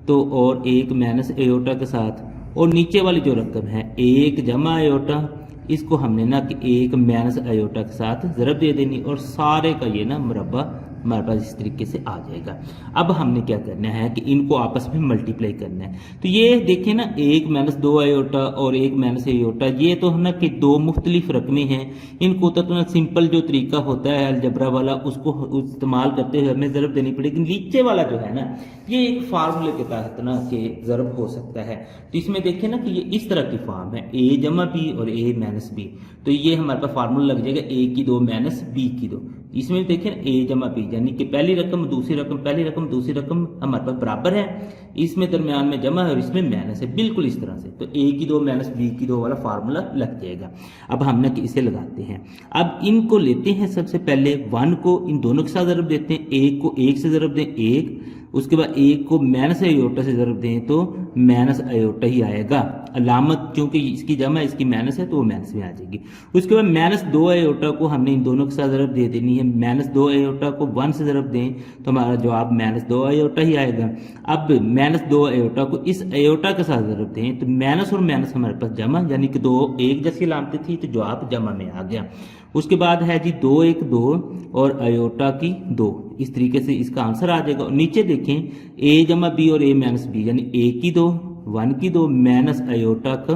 तो और 1 - अयोटा के साथ, और नीचे वाली जो रकम है 1 जमा अयोटा, इसको हमने ना कि 1 - अयोटा के साथ ज़रब दे देनी और सारे का ये ना मुरब्बा हमारे पास इस तरीके से आ जाएगा। अब हमने क्या करना है कि इनको आपस में मल्टीप्लाई करना है। तो ये देखिए ना 1 - 2 अयोटा और 1 - अयोटा, ये तो है ना कि 2 मुख्तलिफ रकमें हैं। इनको तो ना सिंपल जो तरीका होता है अलजबरा वाला उसको इस्तेमाल करते हुए हमें ज़रब देनी पड़ेगी। नीचे वाला जो है ना ये एक फार्मूले के तहत ना कि ज़रब हो सकता है। तो इसमें देखिए ना कि ये इस तरह की फॉर्म है a जमा b और a - b, तो ये हमारे पास फार्मूला लग जाएगा a की 2 - b की 2। इसमें देखिए ना ए जमा बी, यानी कि पहली रकम दूसरी रकम, पहली रकम दूसरी रकम हमारे पास बराबर है, इसमें दरमियान में जमा है और इसमें माइनस है, बिल्कुल इस तरह से। तो ए की 2 माइनस बी की 2 वाला फार्मूला लग जाएगा। अब हमने कि इसे लगाते हैं। अब इनको लेते हैं, सबसे पहले 1 को इन दोनों के साथ ज़रब देते हैं, 1 को 1 से ज़रब दें 1, उसके बाद 1 को माइनस आयोटा से ज़रब दें तो माइनस आयोटा ही आएगा। अलामत क्योंकि इसकी जमा इसकी माइनस है तो वो माइनस में आ जाएगी। उसके बाद माइनस 2 आयोटा को हमने इन दोनों के साथ ज़रब दे देनी है। माइनस 2 आयोटा को 1 से ज़रब दें तो हमारा जवाब माइनस 2 आयोटा ही आएगा। अब माइनस 2 आयोटा को इस आयोटा के साथ ज़रब दें तो माइनस और माइनस हमारे पास जमा, यानी कि 2 एक जैसी अलामतें थी तो जवाब जमा में आ गया। उसके बाद है जी 2 1 2 और आयोटा की 2, इस तरीके से इसका आंसर आ जाएगा। और नीचे देखें ए जमा बी और ए माइनस बी, यानी ए की 2 1 की 2 माइनस आयोटा का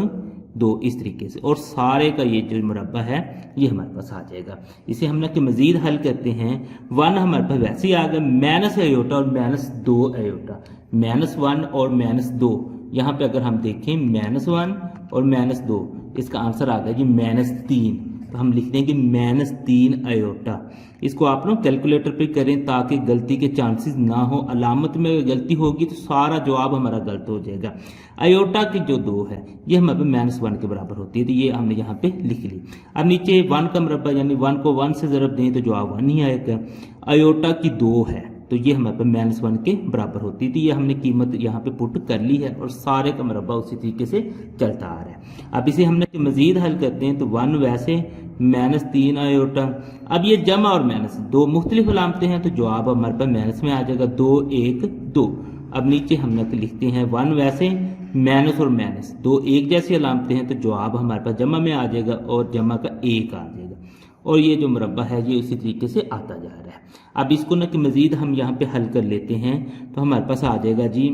2, इस तरीके से। और सारे का ये जो मुरब्बा है ये हमारे पास आ जाएगा। इसे हम ना कि मजीद हल करते हैं। 1 हमारे पास वैसे ही आ गया, माइनस आयोटा और माइनस 2 आयोटा, माइनस 1 और माइनस 2, यहाँ पे अगर हम देखें माइनस 1 और माइनस 2, इसका आंसर आ गया जी माइनस 3। तो हम लिख देंगे माइनस 3 आयोटा। इसको आप लोग कैलकुलेटर पे करें ताकि गलती के चांसेस ना हो। अलामत में गलती होगी तो सारा जवाब हमारा गलत हो जाएगा। आयोटा की जो 2 है ये हमारे माइनस 1 के बराबर होती है, तो ये हमने यहाँ पे लिख ली। अब नीचे 1 का मुरब्बा, यानी 1 को 1 से ज़रब दें तो जवाब 1 ही आएगा। आयोटा की 2 है तो ये हमारे पास माइनस 1 के बराबर होती है। तो ये हमने कीमत यहाँ पे पुट कर ली है और सारे का मुरब्बा उसी तरीके से चलता आ रहा है। अब इसे हमने मजीद हल करते हैं तो 1 वैसे माइनस 3 आयोटा। अब ये जमा और माइनस 2 मुख्तलिफ अलामतें हैं तो जवाब हमारे पास माइनस में आ जाएगा, 2 1 2। अब नीचे हमने लिखते हैं 1 वैसे माइनस और माइनस 2 एक जैसी अलामतें हैं तो जवाब हमारे पास जमा में आ जाएगा और जमा का 1 आ जाएगा। और ये जो मुरब्बा है ये उसी तरीके से आता जा रहा है। अब इसको ना कि मजीद हम यहाँ पे हल कर लेते हैं तो हमारे पास आ जाएगा जी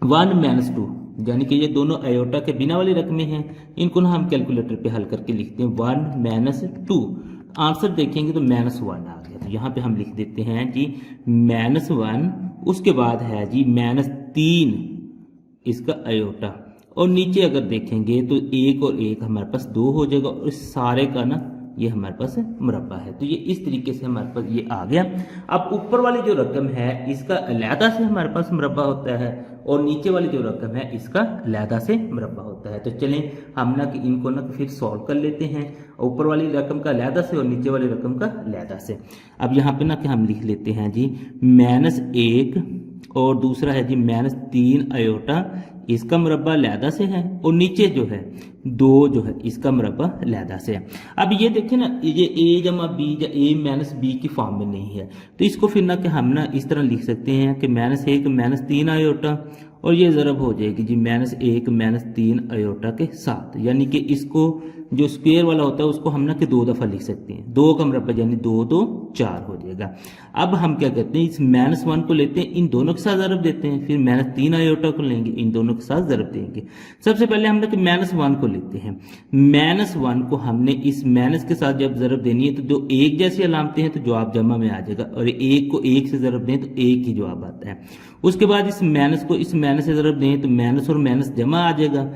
1 माइनस 2, यानी कि ये दोनों आयोटा के बिना वाली रकमें हैं, इनको ना हम कैलकुलेटर पे हल करके लिखते हैं 1 माइनस 2। आंसर देखेंगे तो माइनस 1 आ गया। तो यहाँ पे हम लिख देते हैं जी माइनस 1, उसके बाद है जी माइनस 3 इसका आयोटा, और नीचे अगर देखेंगे तो 1 और 1 हमारे पास 2 हो जाएगा और इस सारे का ना ये हमारे पास मुरब्बा है। तो ये इस तरीके से हमारे पास ये आ गया। अब ऊपर वाली जो रकम है इसका अलहदा से हमारे पास मुरब्बा होता है और नीचे वाली जो रकम है इसका अलहदा से मुरब्बा होता है। तो चलें हम ना कि इनको ना फिर सॉल्व कर लेते हैं, ऊपर वाली रकम का अलहदा से और नीचे वाली रकम का अलहदा से। अब यहाँ पे ना कि हम लिख लेते हैं जी माइनस 1 और दूसरा है जी माइनस 3 आयोटा, इसका मुरब्बा अलहदा से है, और नीचे जो है 2 जो है इसका मुरब्बा अलहदा से है। अब ये देखिए ना ये a जमा बी या a माइनस बी की फॉर्म में नहीं है, तो इसको फिर ना कि हम ना इस तरह लिख सकते हैं कि माइनस 1 माइनस 3 आयोटा और ये ज़रब हो जाएगी जी माइनस 1 माइनस 3 आयोटा के साथ, यानी कि इसको जो स्क्वायर वाला होता है उसको हम ना कि 2 दफ़ा लिख सकते हैं। 2 का मुरब्बा यानी 2 2 4 हो जाएगा। अब हम क्या करते हैं इस माइनस 1 को लेते हैं, इन दोनों के साथ ज़रब देते हैं, फिर माइनस 3 आयोटा को लेंगे, इन दोनों के साथ ज़रब देंगे। सबसे पहले हम ना कि माइनस 1 को लेते हैं। माइनस 1 को हमने इस माइनस के साथ जब ज़रब देनी है तो जो एक जैसी अलामतें हैं तो जवाब जमा में आ जाएगा, और 1 को 1 से ज़रब दें तो 1 ही जवाब आता है। उसके बाद इस माइनस को इस माइनस से ज़रब दें तो माइनस और माइनस जमा आ जाएगा।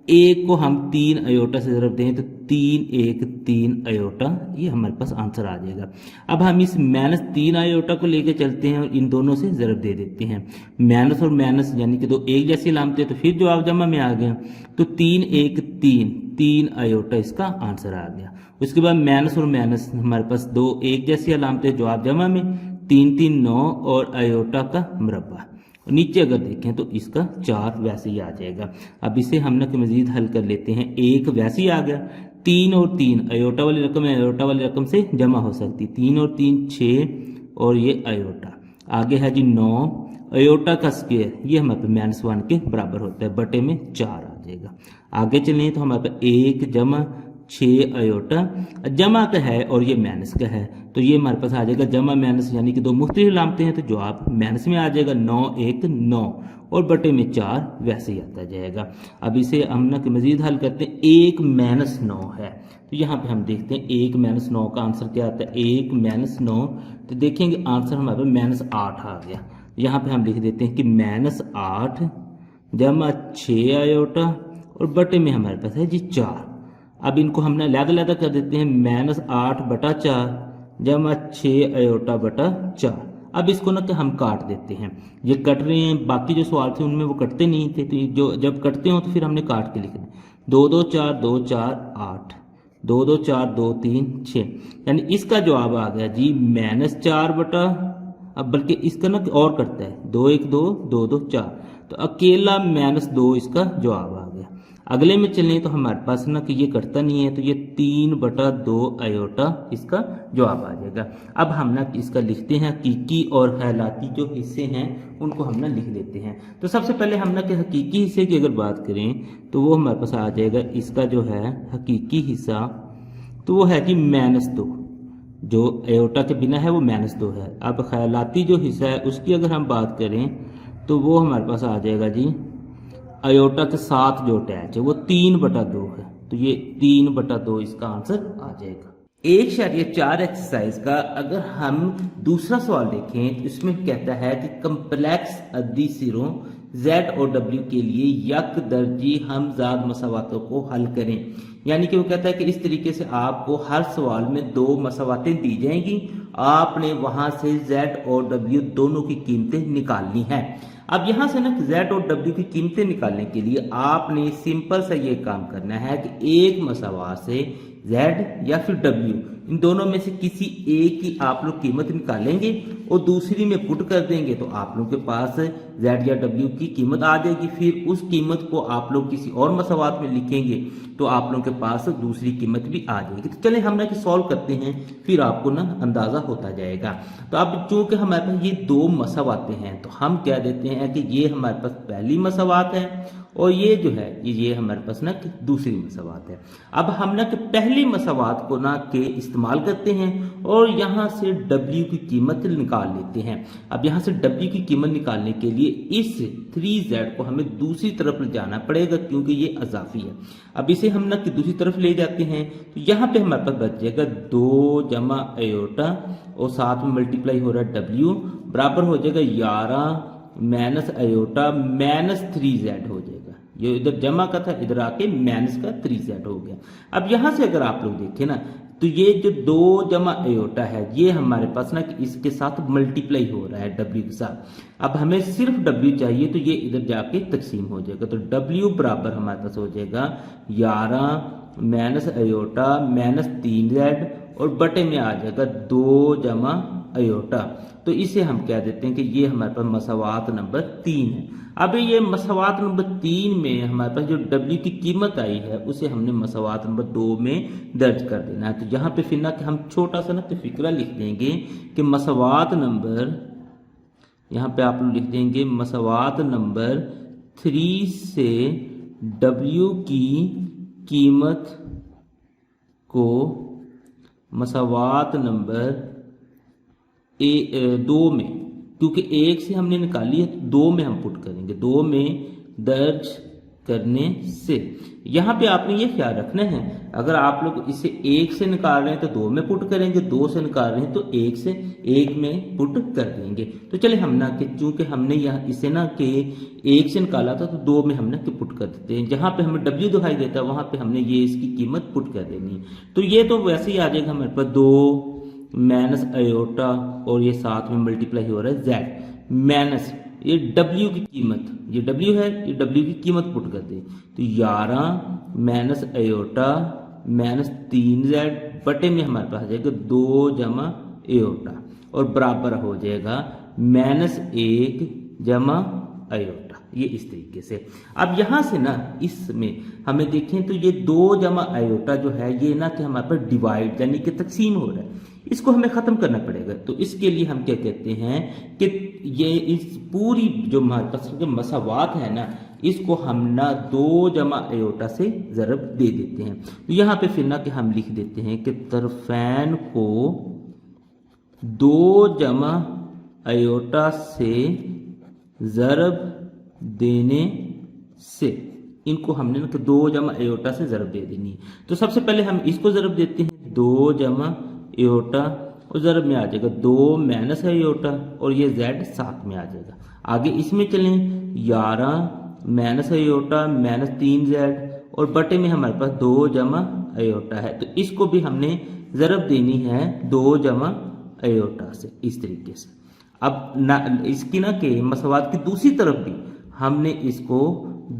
1 को हम 3 आयोटा से ज़रब दें तो 3 1 3 आयोटा, ये हमारे पास आंसर आ जाएगा। अब हम इस माइनस 3 आयोटा को लेके चलते हैं और इन दोनों से ज़रब दे देते हैं। माइनस और माइनस यानी कि 2 एक जैसी अलामतें तो फिर जवाब जमा में आ गया, तो 3 1 3 आयोटा इसका आंसर आ गया। उसके बाद माइनस और माइनस हमारे पास 2 एक जैसी अलामतें, जवाब जमा में 3 3 9 और आयोटा का मुरब्बा। नीचे अगर देखें तो इसका 4 वैसे ही आ जाएगा। अब इसे हम ना मजीद हल कर लेते हैं। 1 वैसे ही आ गया, 3 और 3 आयोटा वाली रकम है, आयोटा वाली रकम से जमा हो सकती, 3 और 3 6 और ये आयोटा। आगे है जी 9 आयोटा का स्क्वायर, ये हमारे पास माइनस 1 के बराबर होता है, बटे में 4 आ जाएगा। आगे चलें तो हमारे पास 1 जमा 6 आयोटा जमा का है और ये माइनस का है, तो ये हमारे पास आ जाएगा जमा माइनस, यानी कि 2 मुख्तलिफ अलामतें हैं तो जवाब माइनस में आ जाएगा। 9 1 9 और बटे में 4 वैसे ही आता जाएगा। अब इसे हम ना कि मजीद हल करते हैं। 1 माइनस 9 है, तो यहाँ पे हम देखते हैं 1 माइनस 9 का आंसर क्या आता है। 1 माइनस 9, तो देखेंगे आंसर हमारे पास माइनस 8 आ गया। यहाँ पे हम लिख देते हैं कि माइनस 8 जमा 6 आयोटा और बटे में हमारे पास है जी 4। अब इनको हमने अलग अलग कर देते हैं। माइनस 8 बटा 4 जमा 6 अयोटा बटा 4। अब इसको ना कि हम काट देते हैं, ये कट रहे हैं, बाकी जो सवाल थे उनमें वो कटते नहीं थे, तो ये जो जब कटते हो तो फिर हमने काट के लिखना है। 2 2 4 2 4 8, 2 2 4 2 3 6, यानी इसका जवाब आ गया जी -4 बटा, अब बल्कि इसका ना और करता है 2 1 2 2 2 4, तो अकेला -2 इसका जवाब आ गया। अगले में चलें तो हमारे पास ना कि ये करता नहीं है, तो ये 3 बटा 2 अयोटा इसका जवाब आ जाएगा। अब हम ना इसका लिखते हैं हकीकी और ख्यालाती जो हिस्से हैं उनको हम ना लिख देते हैं। तो सबसे पहले हम ना कि हकीकी हिस्से की अगर बात करें तो वो हमारे पास आ जाएगा, इसका जो है हकीकी हिस्सा तो वो है कि -2, जो अयोटा के बिना है वो -2 है। अब ख्यालाती जो हिस्सा है उसकी अगर हम बात करें तो वो हमारे पास आ जाएगा जी अयोटा के साथ जो अटैच है वो 3 बटा 2 है, तो ये 3 बटा 2 इसका आंसर आ जाएगा। 1.4 एक्सरसाइज का अगर हम दूसरा सवाल देखें तो इसमें कहता है कि कम्प्लेक्स अद्दी सिरों Z और W के लिए यक दर्जी हमजाद मसावातों को हल करें। यानी कि वो कहता है कि इस तरीके से आपको हर सवाल में 2 मसावातें दी जाएंगी, आपने वहां से Z और W दोनों की कीमतें निकालनी है। अब यहां से ना Z और W की कीमतें निकालने के लिए आपने सिंपल सा ये काम करना है कि एक मसावात से Z या फिर W इन दोनों में से किसी एक की आप लोग कीमत निकालेंगे और दूसरी में पुट कर देंगे, तो आप लोग के पास Z या W की कीमत आ जाएगी। फिर उस कीमत को आप लोग किसी और मसावात में लिखेंगे तो आप लोगों के पास दूसरी कीमत भी आ जाएगी। तो चले हम ना कि सॉल्व करते हैं, फिर आपको ना अंदाजा होता जाएगा। तो अब चूंकि हमारे पास ये 2 मसावातें हैं तो हम कह देते हैं कि ये हमारे पास पहली मसावात है और ये जो है ये हमारे पास ना कि दूसरी मसावात है। अब हम ना कि पहली मसावात को ना के इस्तेमाल करते हैं और यहाँ से W की कीमत निकाल लेते हैं। अब यहाँ से W की कीमत निकालने के लिए इस 3Z को हमें दूसरी तरफ ले जाना पड़ेगा क्योंकि ये अजाफी है। अब इसे हम ना कि दूसरी तरफ ले जाते हैं तो यहाँ पे हमारे पास बच जाएगा 2 जमा अयोटा और साथ में मल्टीप्लाई हो रहा है W बराबर हो जाएगा 11 माइनस अयोटा -3Z हो जाएगा। ये इधर जमा का था, इधर आके माइनस का 3Z हो गया। अब यहां से अगर आप लोग देखें ना तो ये जो 2 जमा अयोटा है ये हमारे पास ना कि इसके साथ मल्टीप्लाई हो रहा है W के साथ। अब हमें सिर्फ W चाहिए तो ये इधर जाके तकसीम हो जाएगा, तो W बराबर हमारे पास हो जाएगा 11 माइनस अयोटा -3Z और बटे में आ जाएगा 2 जमा अयोटा। तो इसे हम कह देते हैं कि ये हमारे पास मसावात नंबर 3 है। अब ये मसावात नंबर 3 में हमारे पास जो W की कीमत आई है उसे हमने मसावात नंबर 2 में दर्ज कर देना है। तो यहाँ पे फिर ना कि हम छोटा सा ना तो फिक्रा लिख देंगे कि मसावात नंबर, यहाँ पे आप लोग लिख देंगे मसावात नंबर 3 से W की कीमत को मसावात नंबर 2 में, क्योंकि 1 से हमने निकाली है तो 2 में हम पुट करेंगे, 2 में दर्ज करने से। यहाँ पे आपने ये ख्याल रखना है अगर आप लोग इसे 1 से निकाल रहे हैं तो 2 में पुट करेंगे, 2 से निकाल रहे हैं तो 1 से 1 में पुट कर देंगे। तो चले हम ना कि चूंकि हमने यहाँ इसे ना कि 1 से निकाला था तो 2 में हमने कि पुट कर देते हैं। जहाँ पे हमें W दिखाई देता है वहां पे हमने ये इसकी कीमत पुट कर देनी है। तो ये तो वैसे ही आ जाएगा हमारे पास 2 माइनस अयोटा और ये साथ में मल्टीप्लाई हो रहा है Z माइनस ये W की कीमत, ये W है, ये W की कीमत पुट कर दे तो 11 माइनस अयोटा -3Z बटे में हमारे पास आ जाएगा 2 जमा अयोटा और बराबर हो जाएगा -1 जमा अयोटा। ये इस तरीके से। अब यहां से ना इसमें हमें देखें तो ये 2 जमा अयोटा जो है ये ना कि हमारे पास डिवाइड यानी कि तकसीम हो रहा है, इसको हमें खत्म करना पड़ेगा। तो इसके लिए हम क्या कहते हैं कि ये इस पूरी जो हमारे पास मसावात है ना इसको हम ना 2 जमा अयोटा से ज़रब दे देते हैं। तो यहाँ पे फिर ना कि हम लिख देते हैं कि तरफैन को 2 जमा अयोटा से ज़रब देने से, इनको हमने ना 2 जमा अयोटा से ज़रब दे देनी है। तो सबसे पहले हम इसको ज़रब देते हैं 2 जमा अयोटा और ज़रब में आ जाएगा 2 माइनस अयोटा और ये Z साथ में आ जाएगा। आगे इसमें चलें 11 माइनस अयोटा -3Z और बटे में हमारे पास 2 जमा अयोटा है। तो इसको भी हमने ज़रब देनी है 2 जमा अयोटा से, इस तरीके से। अब ना इसकी ना के मसवात की दूसरी तरफ भी हमने इसको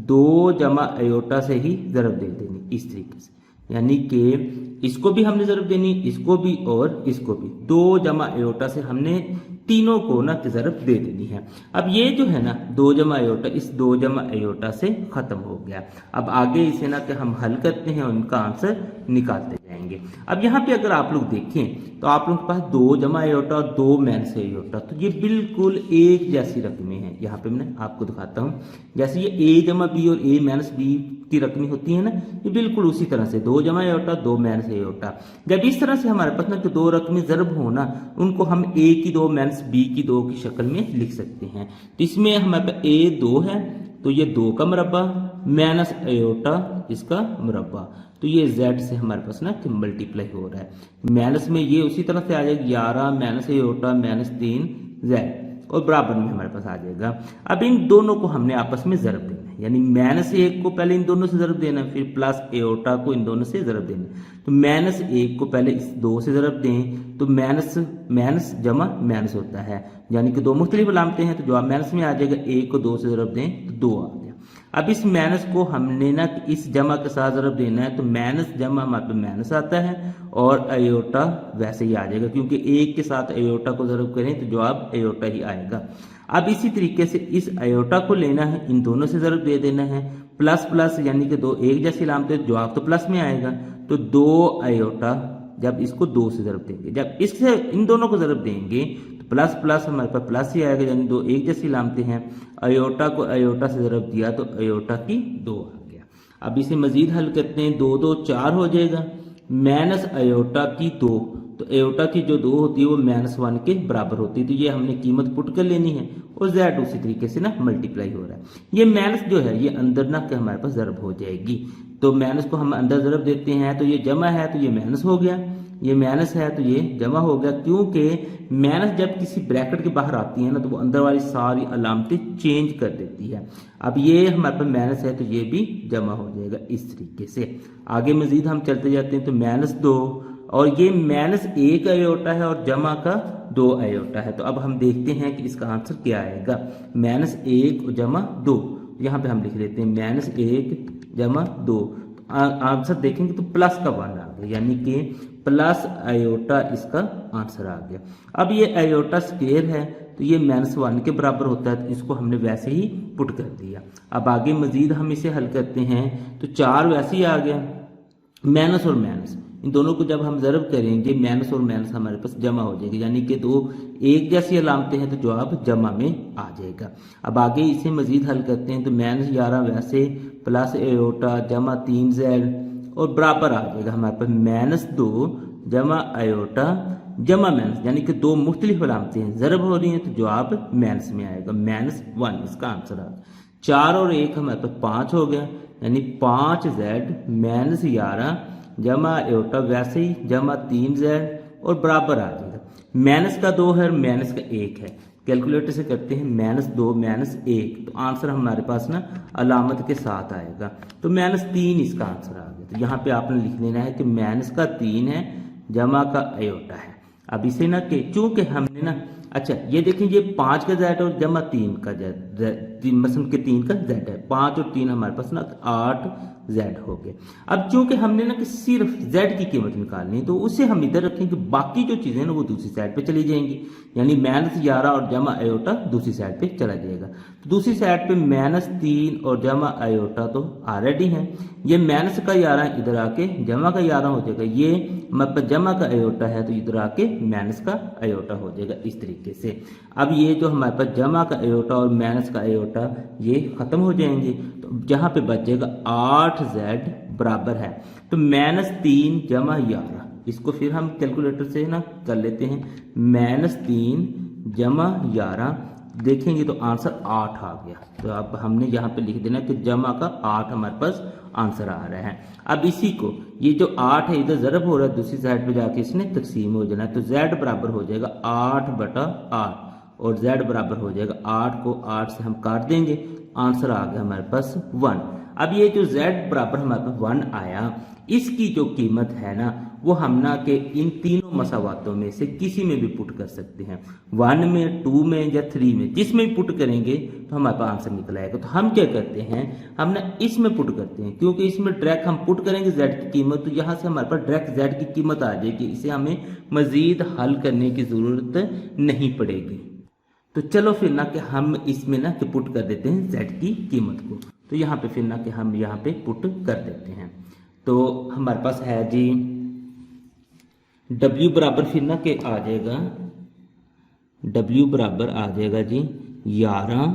2 जमा अयोटा से ही ज़रब दे देनी, इस तरीके से। यानी कि इसको भी हमने ज़रब देनी, इसको भी और इसको भी 2 जमा अयोटा से हमने तीनों को ना ज़रब दे देनी है। अब ये जो है ना 2 जमा अयोटा, इस 2 जमा अयोटा से ख़त्म हो गया। अब आगे इसे ना कि हम हल करते हैं और उनका आंसर निकालते जाएंगे। अब यहाँ पे अगर आप लोग देखें तो आप लोगों के पास 2 जमा अयोटा और 2 माइनस अयोटा, तो ये बिल्कुल एक जैसी रकमें हैं। यहाँ पे मैं आपको दिखाता हूँ, जैसे ये a जमा बी और a माइनस बी की रकमें होती है ना, ये बिल्कुल उसी तरह से 2 जमा अयोटा 2 माइनस अयोटा। जब इस तरह से हमारे पास ना कि 2 रकमें ज़रब हो ना, उनको हम a की 2 माइनस b की 2 की शक्ल में लिख सकते हैं। तो इसमें हमारे पास a 2 है, तो ये 2 का मुरब्बा माइनस अयोटा इसका मुरब्बा, तो ये z से हमारे पास ना कि मल्टीप्लाई हो रहा है। माइनस में ये उसी तरह से आ जाएगा 11 माइनस अयोटा माइनस 3 z, और बराबर में हमारे पास आ जाएगा। अब इन दोनों को हमने आपस में ज़रब देना है, यानी माइनस 1 को पहले इन दोनों से ज़रब देना है, फिर प्लस अयोटा को इन दोनों से ज़रब देना है। तो माइनस 1 को पहले इस 2 से ज़रब दें तो माइनस माइनस जमा माइनस होता है, यानी कि 2 मुख्तलिफ अलामतें हैं, तो जवाब माइनस में आ जाएगा। 1 को 2 से ज़रब दें तो 2 आ गया। अब इस माइनस को हमने ना इस जमा के साथ ज़रब देना है, तो माइनस जमा हमारे पास माइनस आता है और अयोटा वैसे ही आ जाएगा, क्योंकि 1 के साथ अयोटा को ज़रब करें तो जवाब अयोटा ही आएगा। अब इसी तरीके से इस अयोटा को लेना है, इन दोनों से ज़रब दे देना है, प्लस प्लस यानी कि 2 एक जैसी अलामतें, जवाब तो प्लस में आएगा। तो 2 अयोटा जब इसको 2 से ज़रब देंगे, जब इससे इन दोनों को ज़रब देंगे तो प्लस प्लस हमारे पास प्लस ही आएगा, यानी 2 एक जैसी अलामतें हैं। अयोटा को अयोटा से ज़रब दिया तो अयोटा की 2 आ गया। अब इसे मजीद हल करते हैं, 2 2 4 हो जाएगा, माइनस अयोटा की 2, तो अयोटा की जो 2 होती है वो माइनस 1 के बराबर होती है, तो ये हमने कीमत पुट कर लेनी है, और z उसी तरीके से ना मल्टीप्लाई हो रहा है। ये माइनस जो है ये अंदर ना कि हमारे पास ज़रब हो जाएगी, तो माइनस को हम अंदर ज़रब देते हैं, तो ये जमा है तो ये माइनस हो गया, ये माइनस है तो ये जमा हो गया, क्योंकि माइनस जब किसी ब्रैकेट के बाहर आती है ना तो वो अंदर वाली सारी अलामतें चेंज कर देती है। अब ये हमारे पास माइनस है तो ये भी जमा हो जाएगा इस तरीके से। आगे मजीद हम चलते जाते हैं, तो माइनस 2 और ये माइनस 1 अयोटा है और जमा का 2 अयोटा है। तो अब हम देखते हैं कि इसका आंसर क्या आएगा। माइनस 1 जमा 2, यहाँ पे हम लिख लेते हैं माइनस 1 जमा 2, आंसर देखेंगे तो प्लस का 1 आ गया, यानी कि प्लस अयोटा इसका आंसर आ गया। अब ये अयोटा स्क्वायर है तो ये माइनस 1 के बराबर होता है, तो इसको हमने वैसे ही पुट कर दिया। अब आगे मजीद हम इसे हल करते हैं, तो 4 वैसे ही आ गया, माइनस और माइनस इन दोनों को जब हम ज़रब करेंगे माइनस और माइनस हमारे पास जमा हो जाएगी, यानी कि 2 एक जैसी अलामतें हैं तो जवाब जमा में आ जाएगा। अब आगे इसे मजीद हल करते हैं, तो माइनस 11 वैसे प्लस अयोटा जमा 3z और बराबर आ जाएगा हमारे पास माइनस 2 जमा अयोटा जमा माइनस, यानी कि 2 मुख्तलिफ अलामतें हैं ज़रब हो रही हैं, तो जवाब माइनस में आएगा, माइनस 1 इसका आंसर आ गया। 4 और 1 हमारे पास 5 हो गया, यानी 5z माइनस 11 जमा अयोटा वैसे ही जमा 3z और बराबर आ जाएगा। माइनस का 2 है और माइनस का 1 है, कैलकुलेटर से करते हैं माइनस 2 माइनस 1, तो आंसर हमारे पास ना अलामत के साथ आएगा, तो माइनस 3 इसका आंसर आ गया। तो यहाँ पे आपने लिख लेना है कि माइनस का 3 है जमा का अयोटा है। अब इसे ना कि चूंकि हमने ना अच्छा ये देखें ये 5 का z और जमा 3 का z, मसलन के 3 का z है, 5 और 3 हमारे पास ना 8 z हो गए। अब चूंकि हमने ना कि सिर्फ z की कीमत निकालनी है, तो उसे हम इधर रखेंगे, बाकी जो चीज़ें ना वो दूसरी साइड पे चली जाएंगी, यानी माइनस 11 और जमा अयोटा दूसरी साइड पे चला जाएगा। तो दूसरी साइड पे माइनस 3 और जमा अयोटा तो ऑलरेडी है, ये माइनस का 11 इधर आके जमा का 11 हो जाएगा, ये मतलब जमा का अयोटा है तो इधर आके माइनस का अयोटा हो जाएगा इस तरीके से। अब ये जो हमारे पास जमा का अयोटा और माइनस का अयोटा ये खत्म हो जाएंगे, तो जहाँ पे बचेगा 8z बराबर है, तो माइनस 3 जमा 11, इसको फिर हम कैलकुलेटर से ना कर लेते हैं, माइनस 3 जमा 11 देखेंगे तो आंसर 8 आ गया। तो अब हमने यहाँ पे लिख देना कि जमा का 8 हमारे पास आंसर आ रहा है। अब इसी को ये जो 8 है इधर ज़रब हो रहा है, दूसरी साइड पे जाके इसने तकसीम हो जाना है, तो z बराबर हो जाएगा 8/8 और z बराबर हो जाएगा 8 को 8 से हम काट देंगे, आंसर आ गया हमारे पास 1। अब ये जो z बराबर हमारे पास 1 आया, इसकी जो कीमत है ना वो हम ना के इन तीनों मसावातों में से किसी में भी पुट कर सकते हैं, 1 में, 2 में या 3 में, जिसमें भी पुट करेंगे तो हमारे पास आंसर निकल आएगा। तो हम क्या करते हैं, हम ना इसमें पुट करते हैं, क्योंकि इसमें डायरेक्ट हम पुट करेंगे z की कीमत, तो यहाँ से हमारे पास डायरेक्ट z की कीमत आ जाएगी, इसे हमें मजीद हल करने की ज़रूरत नहीं पड़ेगी। तो चलो फिर ना कि हम इसमें ना कि पुट कर देते हैं z की कीमत को। तो यहाँ पे फिर ना कि हम यहाँ पे पुट कर देते हैं। तो हमारे पास है जी w बराबर फिर ना कि आ जाएगा, w बराबर आ जाएगा जी 11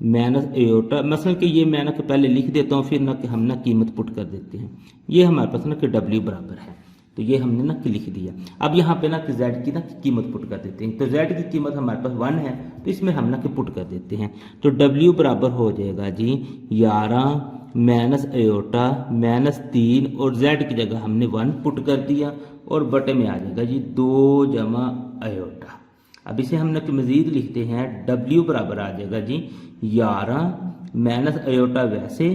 माइनस एयोटा, मसलन कि ये मैं ना कि पहले लिख देता हूँ, फिर ना कि हम ना कीमत पुट कर देते हैं। ये हमारे पास ना कि w बराबर है, तो ये हमने ना कि लिख दिया। अब यहाँ पे ना कि z की ना कि कीमत पुट कर देते हैं। तो z की कीमत हमारे पास 1 है, तो इसमें हम ना कि पुट कर देते हैं। तो w बराबर हो जाएगा जी 11 माइनस एयोटा माइनस 3, और z की जगह हमने 1 पुट कर दिया, और बटे में आ जाएगा जी 2 जमा एयोटा। अब इसे हम ना कि मजीद लिखते हैं, w बराबर आ जाएगा जी 11 माइनस एयोटा, वैसे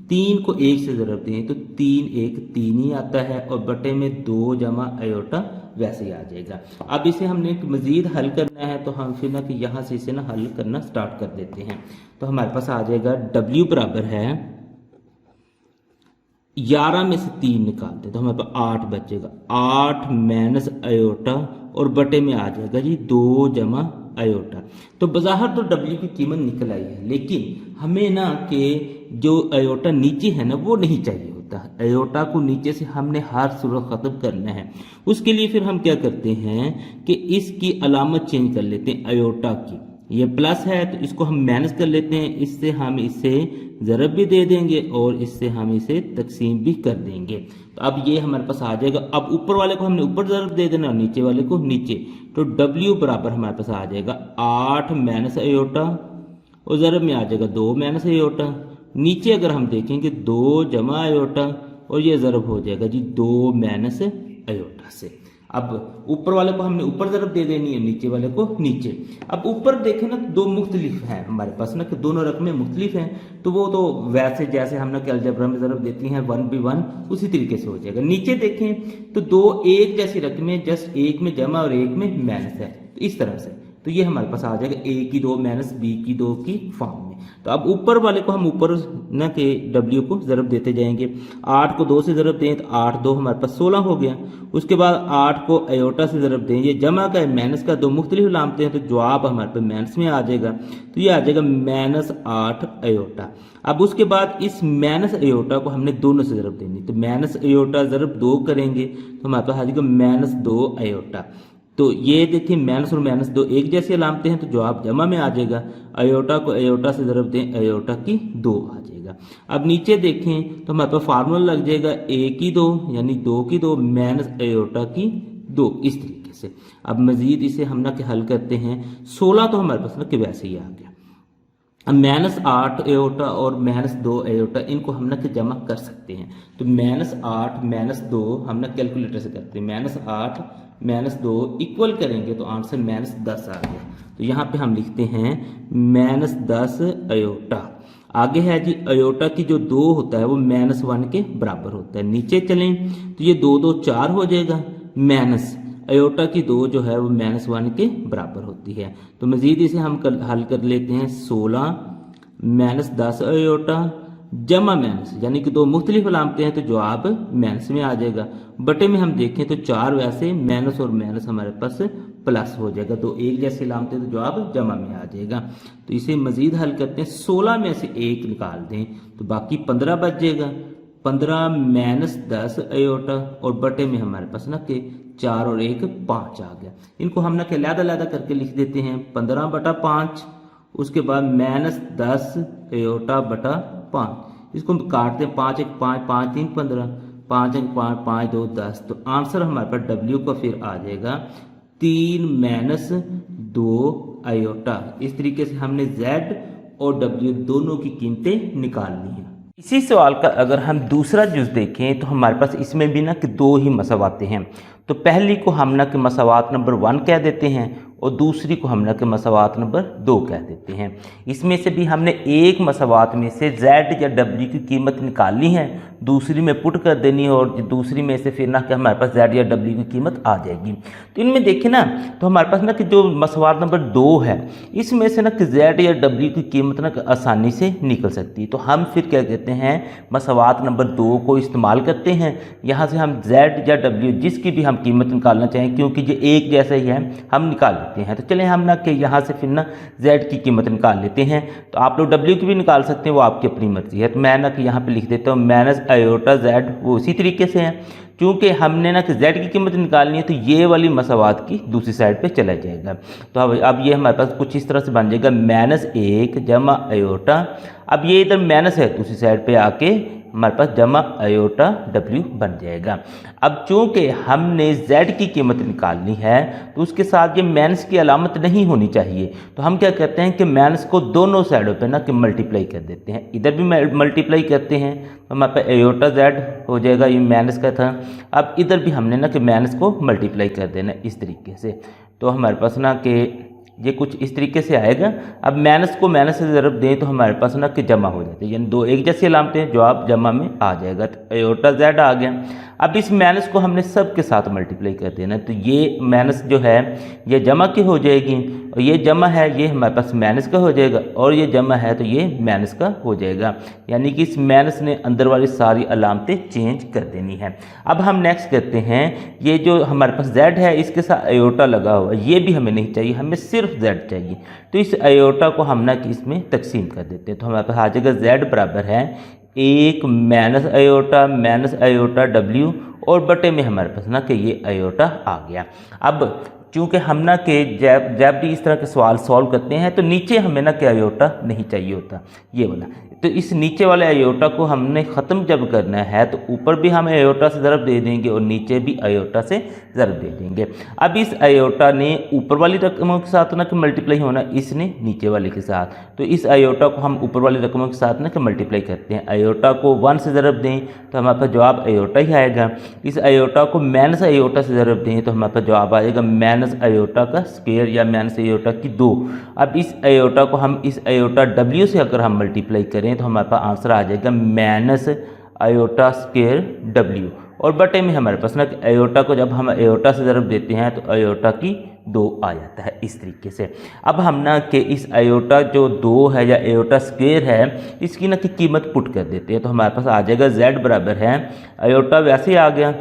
3 को 1 से ज़रब दें तो 3 1 3 ही आता है, और बटे में 2 जमा एयोटा वैसे ही आ जाएगा। अब इसे हमने मज़ीद हल करना है, तो हम फिर ना कि यहाँ से इसे ना हल करना स्टार्ट कर देते हैं। तो हमारे पास आ जाएगा w बराबर है 11 में से 3 निकालते हैं तो हमारे पास 8 बचेगा, 8 माइनस एयोटा, और बटे में आ जाएगा जी 2 जमा एयोटा। तो बज़ाहिर तो w की कीमत निकल आई है, लेकिन हमें ना कि जो एयोटा नीचे है ना वो नहीं चाहिए होता। एयोटा को नीचे से हमने हर सूरत ख़त्म करना है। उसके लिए फिर हम क्या करते हैं कि इसकी अलामत चेंज कर लेते हैं एयोटा की। ये प्लस है तो इसको हम माइनस कर लेते हैं, इससे हम इसे ज़रब भी दे देंगे और इससे हम इसे तकसीम भी कर देंगे। तो अब ये हमारे पास आ जाएगा। अब ऊपर वाले को हमने ऊपर ज़रब दे देना और नीचे वाले को नीचे। तो w बराबर हमारे पास आ जाएगा 8 माइनस एयोटा, और ज़रब में आ जाएगा 2 माइनस एयोटा। नीचे अगर हम देखेंगे 2 जमा एयोटा, और ये ज़रब हो जाएगा जी 2 माइनस एयोटा से। अब ऊपर वाले को हमने ऊपर ज़रब दे देनी है, नीचे वाले को नीचे। अब ऊपर देखें ना तो 2 मुख्तलिफ हैं हमारे पास ना कि दोनों रकमें मुख्तलिफ हैं, तो वो तो वैसे जैसे हम ना कि अलजबरा में ज़रब देती हैं 1 भी 1, उसी तरीके से हो जाएगा। नीचे देखें तो 2 एक जैसी रकमें, जस्ट एक में जमा और एक में माइनस है, तो इस तरह से। तो ये हमारे पास आ जाएगा a की 2 माइनस b की 2 की फॉर्म में। तो अब ऊपर वाले को हम ऊपर ना के w को ज़रब देते जाएंगे। 8 को 2 से ज़रब दें तो 8 2 हमारे पास 16 हो गया। उसके बाद 8 को एयोटा से ज़रब दें, ये जमा का है माइनस का, 2 मुख्तलिफ लामते हैं, तो जवाब हमारे पास माइनस में आ जाएगा। तो ये आ जाएगा माइनस 8 एयोटा। अब उसके बाद इस माइनस एयोटा को हमने दोनों से ज़रब देनी, तो माइनस एयोटा ज़रब 2 करेंगे तो हमारे पास आ जाएगा माइनस 2 एयोटा। तो ये देखिए माइनस और माइनस 2 एक जैसे लामते हैं, तो जवाब जमा में आ जाएगा। एयोटा को एयोटा से ज़रब दें, एयोटा की 2 आ जाएगा। अब नीचे देखें तो हमारे पास फार्मूला लग जाएगा a की 2 यानी 2 की 2 माइनस एयोटा की 2, इस तरीके से। अब मज़ीद इसे हम ना के हल करते हैं। 16 तो हमारे पास ना कि वैसे ही आ गया। अब माइनस 8 एयोटा और माइनस 2 एयोटा, इनको हम ना कि जमा कर सकते हैं। तो माइनस 8 माइनस 2 हम ना कैलकुलेटर से करते हैं, माइनस 8 माइनस 2 इक्वल करेंगे तो आंसर माइनस 10 आ गया। तो यहाँ पे हम लिखते हैं माइनस 10 एयोटा। आगे है जी एयोटा की जो 2 होता है वो माइनस 1 के बराबर होता है। नीचे चलें तो ये 2 2 4 हो जाएगा, माइनस एयोटा की 2 जो है वो माइनस 1 के बराबर होती है। तो मज़ीद इसे हम हल कर लेते हैं। 16 माइनस 10 एयोटा जमा माइनस, यानी कि 2 मुख्तलिफ अलामतें हैं, तो जवाब माइनस में आ जाएगा। बटे में हम देखें तो 4 वैसे, माइनस और माइनस हमारे पास प्लस हो जाएगा। तो एक जैसे अलामतें, तो जवाब जमा में आ जाएगा। तो इसे मज़ीद हल करते हैं। 16 में से 1 निकाल दें तो बाकी 15 बच जाएगा। 15 माइनस 10 एयोटा, और बटे में हमारे पास ना कि 4 और 1 5 आ गया। इनको हम ना कि अलग-अलग करके लिख देते हैं। 15 बटा 5, उसके बाद माइनस 10 एयोटा बटा 5, इसको काटते हैं। 5 1 5 5 3 15, 5 1 5 5 2 10। तो आंसर हमारे पास w का फिर आ जाएगा 3 माइनस 2 एयोटा। इस तरीके से हमने z और w दोनों की कीमतें निकालनी है। इसी सवाल का अगर हम दूसरा जुज़ देखें तो हमारे पास इसमें भी ना कि 2 ही मसावातें हैं। तो पहली को हम ना कि मसावात नंबर 1 कह देते हैं, और दूसरी को हम ना कि मसवात नंबर 2 कह देते हैं। इसमें से भी हमने एक मसवात में से Z या W की कीमत निकालनी है, दूसरी में पुट कर देनी है, और दूसरी में से फिर ना कि हमारे पास Z या W की कीमत आ जाएगी। तो इनमें देखें ना, तो हमारे पास ना कि जो मसवात नंबर 2 है, इसमें से ना कि Z या W की कीमत ना आसानी से निकल सकती है। तो हम फिर क्या कहते हैं, मसवात नंबर 2 को इस्तेमाल करते हैं। यहाँ से हम Z या W जिसकी भी हम कीमत निकालना चाहें, क्योंकि ये एक जैसा ही है, हम निकाल लेते हैं। तो चलें हम ना कि यहाँ से फिर ना Z की कीमत निकाल लेते हैं। तो आप लोग W की भी निकाल सकते हैं, वो आपकी अपनी मर्जी है। तो मैं ना कि यहाँ पे लिख देता हूँ माइनस आयोटा Z, वो उसी तरीके से है। क्योंकि हमने ना कि Z की कीमत निकालनी है, तो ये वाली मसवात की दूसरी साइड पे चला जाएगा। तो अब ये हमारे पास कुछ इस तरह से बन जाएगा -1 जमा आयोटा। अब ये इधर माइनस है, दूसरी साइड पे आके हमारे पास जमा आयोटा W बन जाएगा। अब चूंकि हमने Z की कीमत निकालनी है, तो उसके साथ ये माइनस की अलामत नहीं होनी चाहिए। तो हम क्या करते हैं कि माइनस को दोनों साइडों पे ना कि मल्टीप्लाई कर देते हैं। इधर भी मल्टीप्लाई करते हैं, तो हमारे पास आयोटा Z हो जाएगा, ये माइनस का था। अब इधर भी हमने ना कि माइनस को मल्टीप्लाई कर देना इस तरीके से। तो हमारे पास ना कि ये कुछ इस तरीके से आएगा। अब माइनस को माइनस से ज़रब दें तो हमारे पास ना कि जमा हो जाते हैं, यानी दो एक जैसी अलामतें, जवाब जमा में आ जाएगा। तो आयोटा Z आ गया। अब इस माइनस को हमने सब के साथ मल्टीप्लाई कर देना, तो ये माइनस जो है ये जमा की हो जाएगी, और ये जमा है ये हमारे पास माइनस का हो जाएगा, और ये जमा है तो ये माइनस का हो जाएगा। यानी कि इस माइनस ने अंदर वाली सारी अलामतें चेंज कर देनी है। अब हम नेक्स्ट करते हैं, ये जो हमारे पास Z है इसके साथ आयोटा लगा हुआ, ये भी हमें नहीं चाहिए, हमें सिर्फ Z चाहिए। तो इस आयोटा को हम ना कि इसमें तकसीम कर देते हैं। तो हमारे पास आ जाएगा Z बराबर है 1 माइनस आयोटा W, और बटे में हमारे पास ना कि ये आयोटा आ गया। अब चूँकि हम ना कि जब भी इस तरह के सवाल सॉल्व करते हैं, तो नीचे हमें ना कि आयोटा नहीं चाहिए होता, ये वाला। तो इस नीचे वाले आयोटा को हमने ख़त्म जब करना है, तो ऊपर भी हम आयोटा से ज़रब दे देंगे और नीचे भी आयोटा से ज़रब दे देंगे। अब इस आयोटा ने ऊपर वाली रकमों के साथ ना कि मल्टीप्लाई होना, इसने नीचे वाले के साथ। तो इस आयोटा को हम ऊपर वाली रकमों के साथ ना कि मल्टीप्लाई करते हैं। आयोटा को 1 से ज़रब दें तो हमारे पास जवाब आयोटा ही आएगा। इस आयोटा को माइनस आयोटा से ज़रब दें तो हमारे पास जवाब आ जाएगा माइनस आयोटा का स्क्वायर या माइनस आयोटा की 2। अब इस आयोटा को हम इस आयोटा W से अगर हम मल्टीप्लाई करें तो हमारे पास आंसर आ जाएगा माइनस आयोटा स्क्वायर W, और बटे में हमारे पास ना आयोटा को जब हम आयोटा से ज़रब देते हैं तो आयोटा की 2 आ जाता है इस तरीके से। अब हम ना कि इस आयोटा जो 2 है या आयोटा स्क्वायर है, इसकी ना कि कीमत पुट कर देते हैं। तो हमारे पास आ जाएगा Z बराबर है, आयोटा वैसे ही आ गया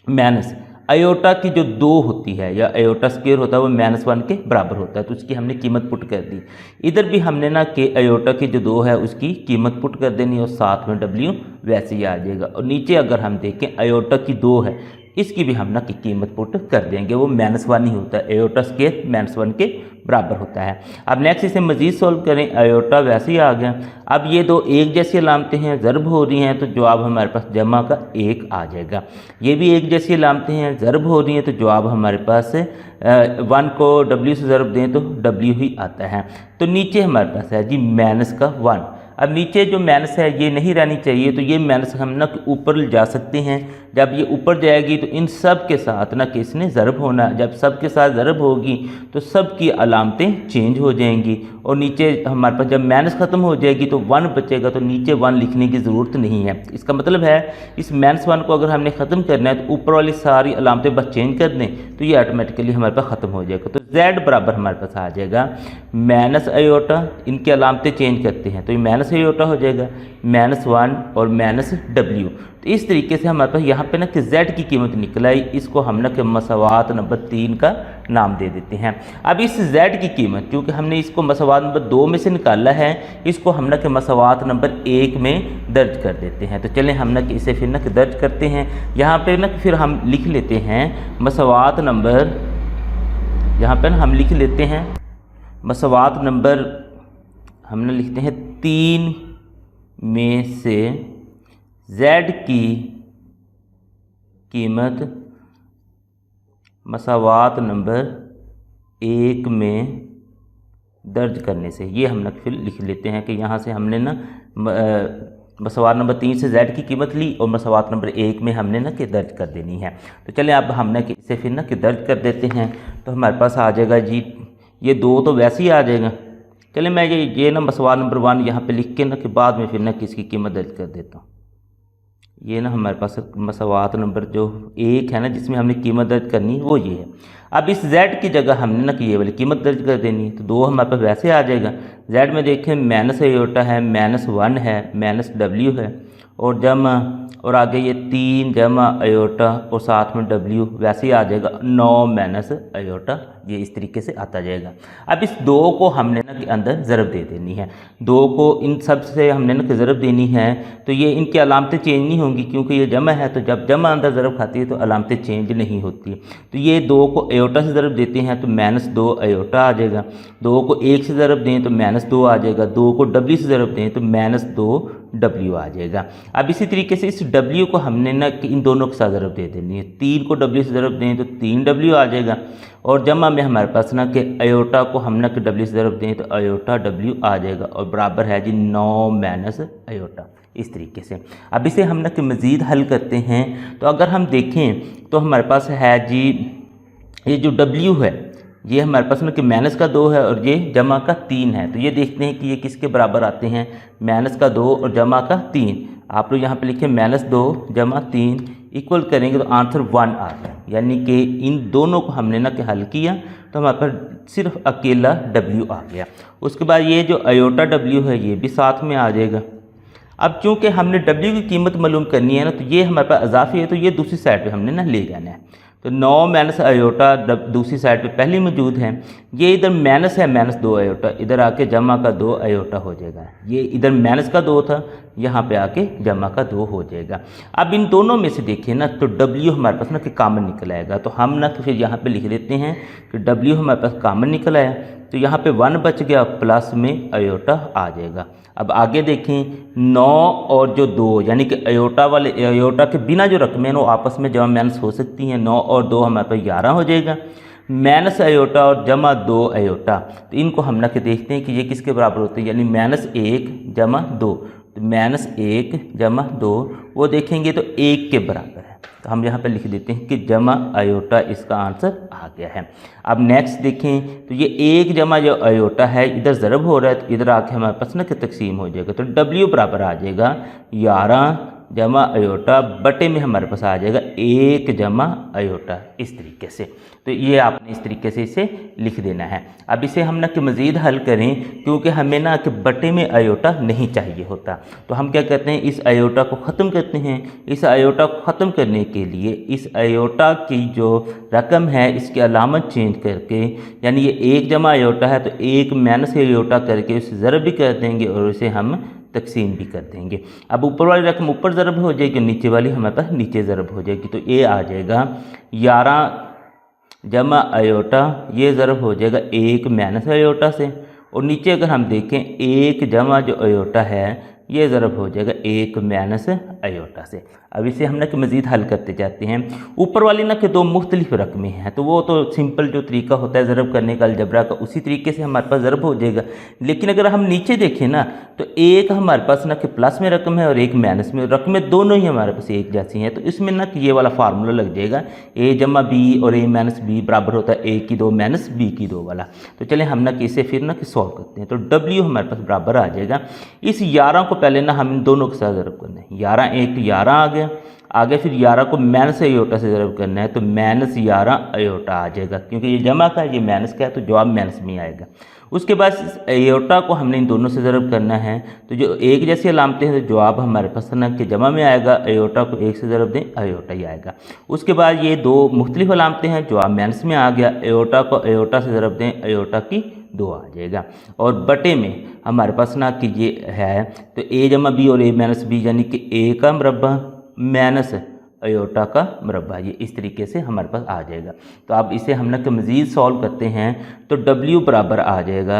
माइनस आयोटा की जो 2 होती है या आयोटा स्क्वायर होता है वो -1 के बराबर होता है, तो उसकी हमने कीमत पुट कर दी। इधर भी हमने ना कि आयोटा की जो 2 है उसकी कीमत पुट कर देनी, और साथ में W वैसे ही आ जाएगा। और नीचे अगर हम देखें आयोटा की 2 है, इसकी भी हम ना कि कीमत पुट कर देंगे, वो -1 ही होता है, आयोटा स्क्वायर -1 के बराबर होता है। अब नेक्स्ट इसे मज़ीद सॉल्व करें, आयोटा वैसे ही आ गया। अब ये 2 एक जैसी अलामतें हैं, ज़रब हो रही हैं, तो जवाब हमारे पास जमा का 1 आ जाएगा। ये भी एक जैसी अलामतें हैं, ज़रब हो रही हैं, तो जवाब हमारे पास 1 को W से ज़रब दें तो W ही आता है। तो नीचे हमारे पास है जी माइनस का 1। अब नीचे जो माइनस है ये नहीं रहनी चाहिए, तो ये माइनस हम ना ऊपर ले जा सकते हैं। जब ये ऊपर जाएगी तो इन सब के साथ ना कि इसने ज़रब होना, जब सब के साथ ज़रब होगी तो सब की अलामतें चेंज हो जाएंगी, और नीचे हमारे पास जब माइनस ख़त्म हो जाएगी तो 1 बचेगा, तो नीचे 1 लिखने की ज़रूरत नहीं है। इसका मतलब है इस -1 को अगर हमने ख़त्म करना है तो ऊपर वाली सारी अलामतें बस चेंज कर दें, तो ये ऑटोमेटिकली हमारे पास ख़त्म हो जाएगा। तो Z बराबर हमारे पास आ जाएगा माइनस आयोटा, इनकी अलामतें चेंज करते हैं तो ये माइनस आयोटा हो जाएगा, -1 और माइनस W। तो इस तरीके से हमारे पास यहाँ पे ना कि Z की कीमत निकल आई, इसको हम ना कि मसवात नंबर 3 का नाम दे देते हैं। अब इस Z की कीमत, क्योंकि हमने इसको मसवात नंबर 2 में से निकाला है, इसको हम ना कि मसवात नंबर 1 में दर्ज कर देते हैं। तो चलें हम ना कि इसे फिर ना कि दर्ज करते हैं। यहाँ पे ना फिर हम लिख लेते हैं मसवात नंबर, यहाँ पर हम लिख लेते हैं मसवात नंबर, हमने लिखते हैं 3 में से Z की कीमत मसवात नंबर 1 में दर्ज करने से, ये हम ना फिर लिख लेते हैं कि यहाँ से हमने ना मसवार नंबर 3 से z की कीमत ली और मसवार नंबर 1 में हमने ना कि दर्ज कर देनी है। तो चलिए अब हमने कि इसे फिर ना कि दर्ज कर देते हैं। तो हमारे पास आ जाएगा जी, ये 2 तो वैसे ही आ जाएगा। चलिए मैं ये ना मसवार नंबर 1 यहाँ पे लिख के ना कि बाद में फिर ना कि इसकी कीमत दर्ज कर देता हूँ। ये ना हमारे पास मसवात नंबर जो 1 है ना, जिसमें हमने कीमत दर्ज करनी है वो ये है। अब इस z की जगह हमने ना कि ये वाली कीमत दर्ज कर देनी है। तो 2 हमारे पास वैसे आ जाएगा। z में देखें माइनस अयोटा है, -1 है, -w है और जमा और आगे ये 3 जमा अयोटा और साथ में w वैसे ही आ जाएगा 9 माइनस अयोटा। ये इस तरीके से आता जाएगा। अब इस 2 को हमने ना कि अंदर ज़रब दे देनी है। 2 को इन सब से हमने ना कि ज़रब देनी है। तो ये इनकी अलामतें चेंज नहीं होंगी क्योंकि ये जमा है। तो जब जमा अंदर ज़रब खाती है तो अलामतें चेंज नहीं होती। तो ये 2 को अयोटा से ज़रब देते हैं तो -2 अयोटा आ जाएगा। 2 को 1 से ज़रब दें तो -2 आ जाएगा। 2 को w से ज़रब दें तो -2 w आ जाएगा। अब इसी तरीके से इस w को हमने ना कि इन दोनों के साथ ज़रब दे देनी है। 3 को w से ज़रब दें तो 3w आ जाएगा और जमा में हमारे पास ना कि अयोटा को हम ना कि w से ज़रब दें तो अयोटा w आ जाएगा और बराबर है जी 9 माइनस अयोटा। इस तरीके से अब इसे हम ना कि मज़ीद हल करते हैं। तो अगर हम देखें तो हमारे पास है जी, ये जो w है ये हमारे पास ना कि माइनस का 2 है और ये जमा का 3 है। तो ये देखते हैं कि ये किसके बराबर आते हैं, माइनस का 2 और जमा का 3। आप लोग यहाँ पे लिखें -2 जमा 3 इक्वल करेंगे तो आंसर 1 आ गया। यानी कि इन दोनों को हमने ना कि हल किया तो हमारे पास सिर्फ अकेला w आ गया। उसके बाद ये जो अयोटा w है ये भी साथ में आ जाएगा। अब चूँकि हमने w की कीमत मालूम करनी है ना, तो ये हमारे पास अजाफी है तो ये दूसरी साइड पे हमने ना ले जाना है। तो 9 माइनस अयोटा दूसरी साइड पे पहले मौजूद है। ये इधर माइनस है -2 अयोटा, इधर आके जमा का 2 अयोटा हो जाएगा। ये इधर माइनस का 2 था, यहाँ पे आके जमा का 2 हो जाएगा। अब इन दोनों में से देखिए ना तो w हमारे पास ना कि कॉमन निकल आएगा। तो हम ना फिर यहाँ पे लिख देते हैं कि w हमारे पास कॉमन निकल आया तो यहाँ पे 1 बच गया, प्लस में अयोटा आ जाएगा। अब आगे देखें 9 और जो 2 यानी कि अयोटा वाले अयोटा के बिना जो रकमें हैं वो आपस में जमा माइनस हो सकती हैं। 9 और 2 हमारे पास 11 हो जाएगा। माइनस अयोटा और जमा 2 अयोटा, तो इनको हम ना के देखते हैं कि ये किसके बराबर होते हैं, यानी -1 जमा 2। तो -1 जमा 2 वो देखेंगे तो 1 के बराबर है। तो हम यहाँ पे लिख देते हैं कि जमा अयोटा इसका आंसर आ गया है। अब नेक्स्ट देखें तो ये 1 जमा जो अयोटा है इधर ज़रब हो रहा है तो इधर आके हमारे पास ना कि तकसीम हो जाएगा। तो w बराबर आ जाएगा 11 जमा अयोटा बटे में हमारे पास आ जाएगा 1 जमा अयोटा। इस तरीके से तो ये आपने इस तरीके से इसे लिख देना है। अब इसे हम ना कि मज़ीद हल करें क्योंकि हमें ना कि बटे में अयोटा नहीं चाहिए होता। तो हम क्या करते हैं, इस अयोटा को ख़त्म करते हैं। इस अयोटा को ख़त्म करने के लिए इस अयोटा की जो रकम है इसकी अलामत चेंज करके, यानी ये 1 जमा अयोटा है तो 1 माइनस अयोटा करके उसे ज़रब भी कर देंगे और उसे हम तकसीम भी कर देंगे। अब ऊपर वाली रकम ऊपर ज़रब हो जाएगी, नीचे वाली हमारे पास नीचे ज़रब हो जाएगी। तो ये आ जाएगा 11 जमा अयोटा, ये ज़रब हो जाएगा 1 माइनस अयोटा से। और नीचे अगर हम देखें 1 जमा जो अयोटा है ये ज़रब हो जाएगा 1 माइनस अयोटा से। अब इसे हम ना कि मज़ीद हल करते जाते हैं। ऊपर वाली ना कि 2 मुख्तलिफ रकमें हैं तो वो तो सिंपल जो तरीका होता है ज़रब करने का अलजबरा का, उसी तरीके से हमारे पास ज़रब हो जाएगा। लेकिन अगर हम नीचे देखें ना तो एक हमारे पास ना कि प्लस में रकम है और एक माइनस में, रकमें दोनों ही हमारे पास एक जैसी हैं। तो इसमें ना कि ये वाला फार्मूला लग जाएगा a जमा बी और a माइनस बी बराबर होता है a की 2 माइनस b की 2 वाला। तो चलें हम ना कि इसे फिर ना कि सॉल्व करते हैं। तो w हमारे पास बराबर आ जाएगा, इस 11 को पहले ना हम इन दोनों के साथ ज़रब करना है। 11 1 11 आ गया, आगे फिर 11 को माइनस अयोटा से ज़रब करना है तो -11 अयोटा आ जाएगा। क्योंकि ये जमा का है ये माइनस का है तो जवाब माइनस में आएगा। उसके बाद इस अयोटा को हमने इन दोनों से ज़रब करना है तो जो एक जैसी अलामतें हैं तो जवाब हमारे पास ना कि जमा में आएगा, अयोटा को 1 से ज़रब दें अयोटा ही आएगा। उसके बाद ये 2 मुख्तलिफ अलामतें हैं, जवाब माइनस में आ गया, अयोटा को अयोटा से ज़रब दें अयोटा की 2 आ जाएगा। और बटे में हमारे पास ना कि ये है तो a जमा बी और a माइनस बी यानी कि a का मरबा माइनस अयोटा का मरबा, ये इस तरीके से हमारे पास आ जाएगा। तो अब इसे हम ना कि मज़ीद सॉल्व करते हैं तो w बराबर आ जाएगा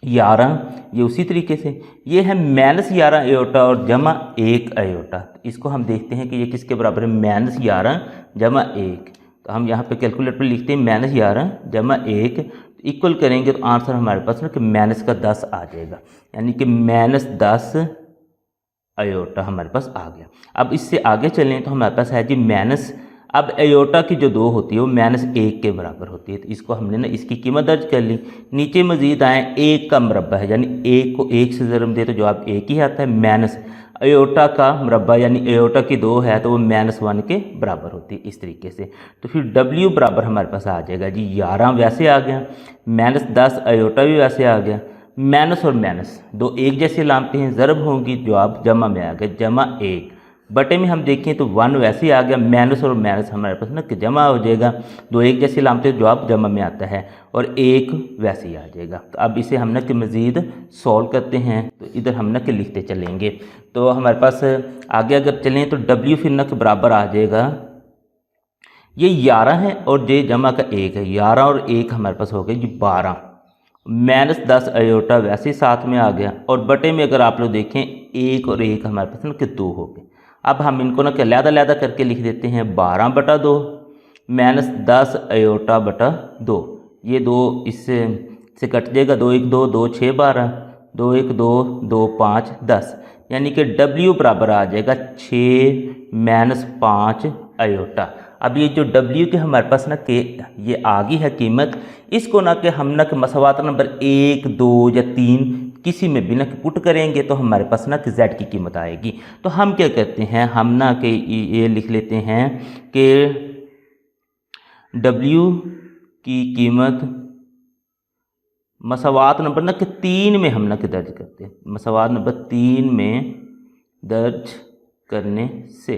11, ये उसी तरीके से ये है -11 अयोटा और जमा 1 अयोटा। इसको हम देखते हैं कि ये किसके बराबर है, -11 जमा 1। तो हम यहाँ पे कैलकुलेटर पर लिखते हैं -11 जमा 1 इक्वल करेंगे तो आंसर हमारे पास ना कि -10 आ जाएगा। यानी कि -10 अयोटा हमारे पास आ गया। अब इससे आगे चलें तो हमारे पास है जी माइनस, अब अयोटा की जो 2 होती है वो -1 के बराबर होती है, तो इसको हमने ना इसकी कीमत दर्ज कर ली। नीचे मजीद आए 1 का मुरब्बा है, यानी 1 को 1 से ज़रब दे तो जवाब 1 ही आता है, माइनस अयोटा का मुरब्बा यानी अयोटा की 2 है तो वो -1 के बराबर होती है, इस तरीके से। तो फिर W बराबर हमारे पास आ जाएगा जी 11 वैसे आ गया, -10 अयोटा भी वैसे आ गया, माइनस और माइनस दो एक जैसे लामते हैं, ज़रब होंगी, जवाब जमा में आ गया, जमा 1। बटे में हम देखें तो 1 वैसे ही आ गया, माइनस और माइनस हमारे पास ना कि जमा हो जाएगा, दो एक जैसे लामते हैं, जवाब जमा में आता है, और 1 वैसे ही आ जाएगा। तो अब इसे हम ना कि मज़ीद सॉल्व करते हैं, तो इधर हम ना कि लिखते चलेंगे। तो हमारे पास आगे अगर चलें तो W फिर ना के बराबर आ जाएगा, ये 11 है और जे जमा का 1 है, 11 और 1 हमारे पास हो गए जी 12, -10 अयोटा वैसे ही साथ में आ गया, और बटे में अगर आप लोग देखें 1 और 1 हमारे पास ना कि 2 हो गए। अब हम इनको ना कि अलग-अलग करके लिख देते हैं, 12/2 -10 अयोटा बटा 2, ये 2 इससे से कट जाएगा, 2 1 2 2 6 12, 2 1 2 2 5 10, यानी कि W बराबर आ जाएगा 6 - 5 अयोटा। अब ये जो W के हमारे पास ना कि ये आ गई है कीमत, इसको ना कि हम ना कि मसवात नंबर 1 2 या 3 किसी में भी ना कि पुट करेंगे तो हमारे पास ना कि Z की कीमत आएगी। तो हम क्या करते हैं, हम ना कि ये लिख लेते हैं कि W की कीमत मसवात नंबर ना कि 3 में हम ना कि दर्ज करते हैं, मसवात नंबर 3 में दर्ज करने से,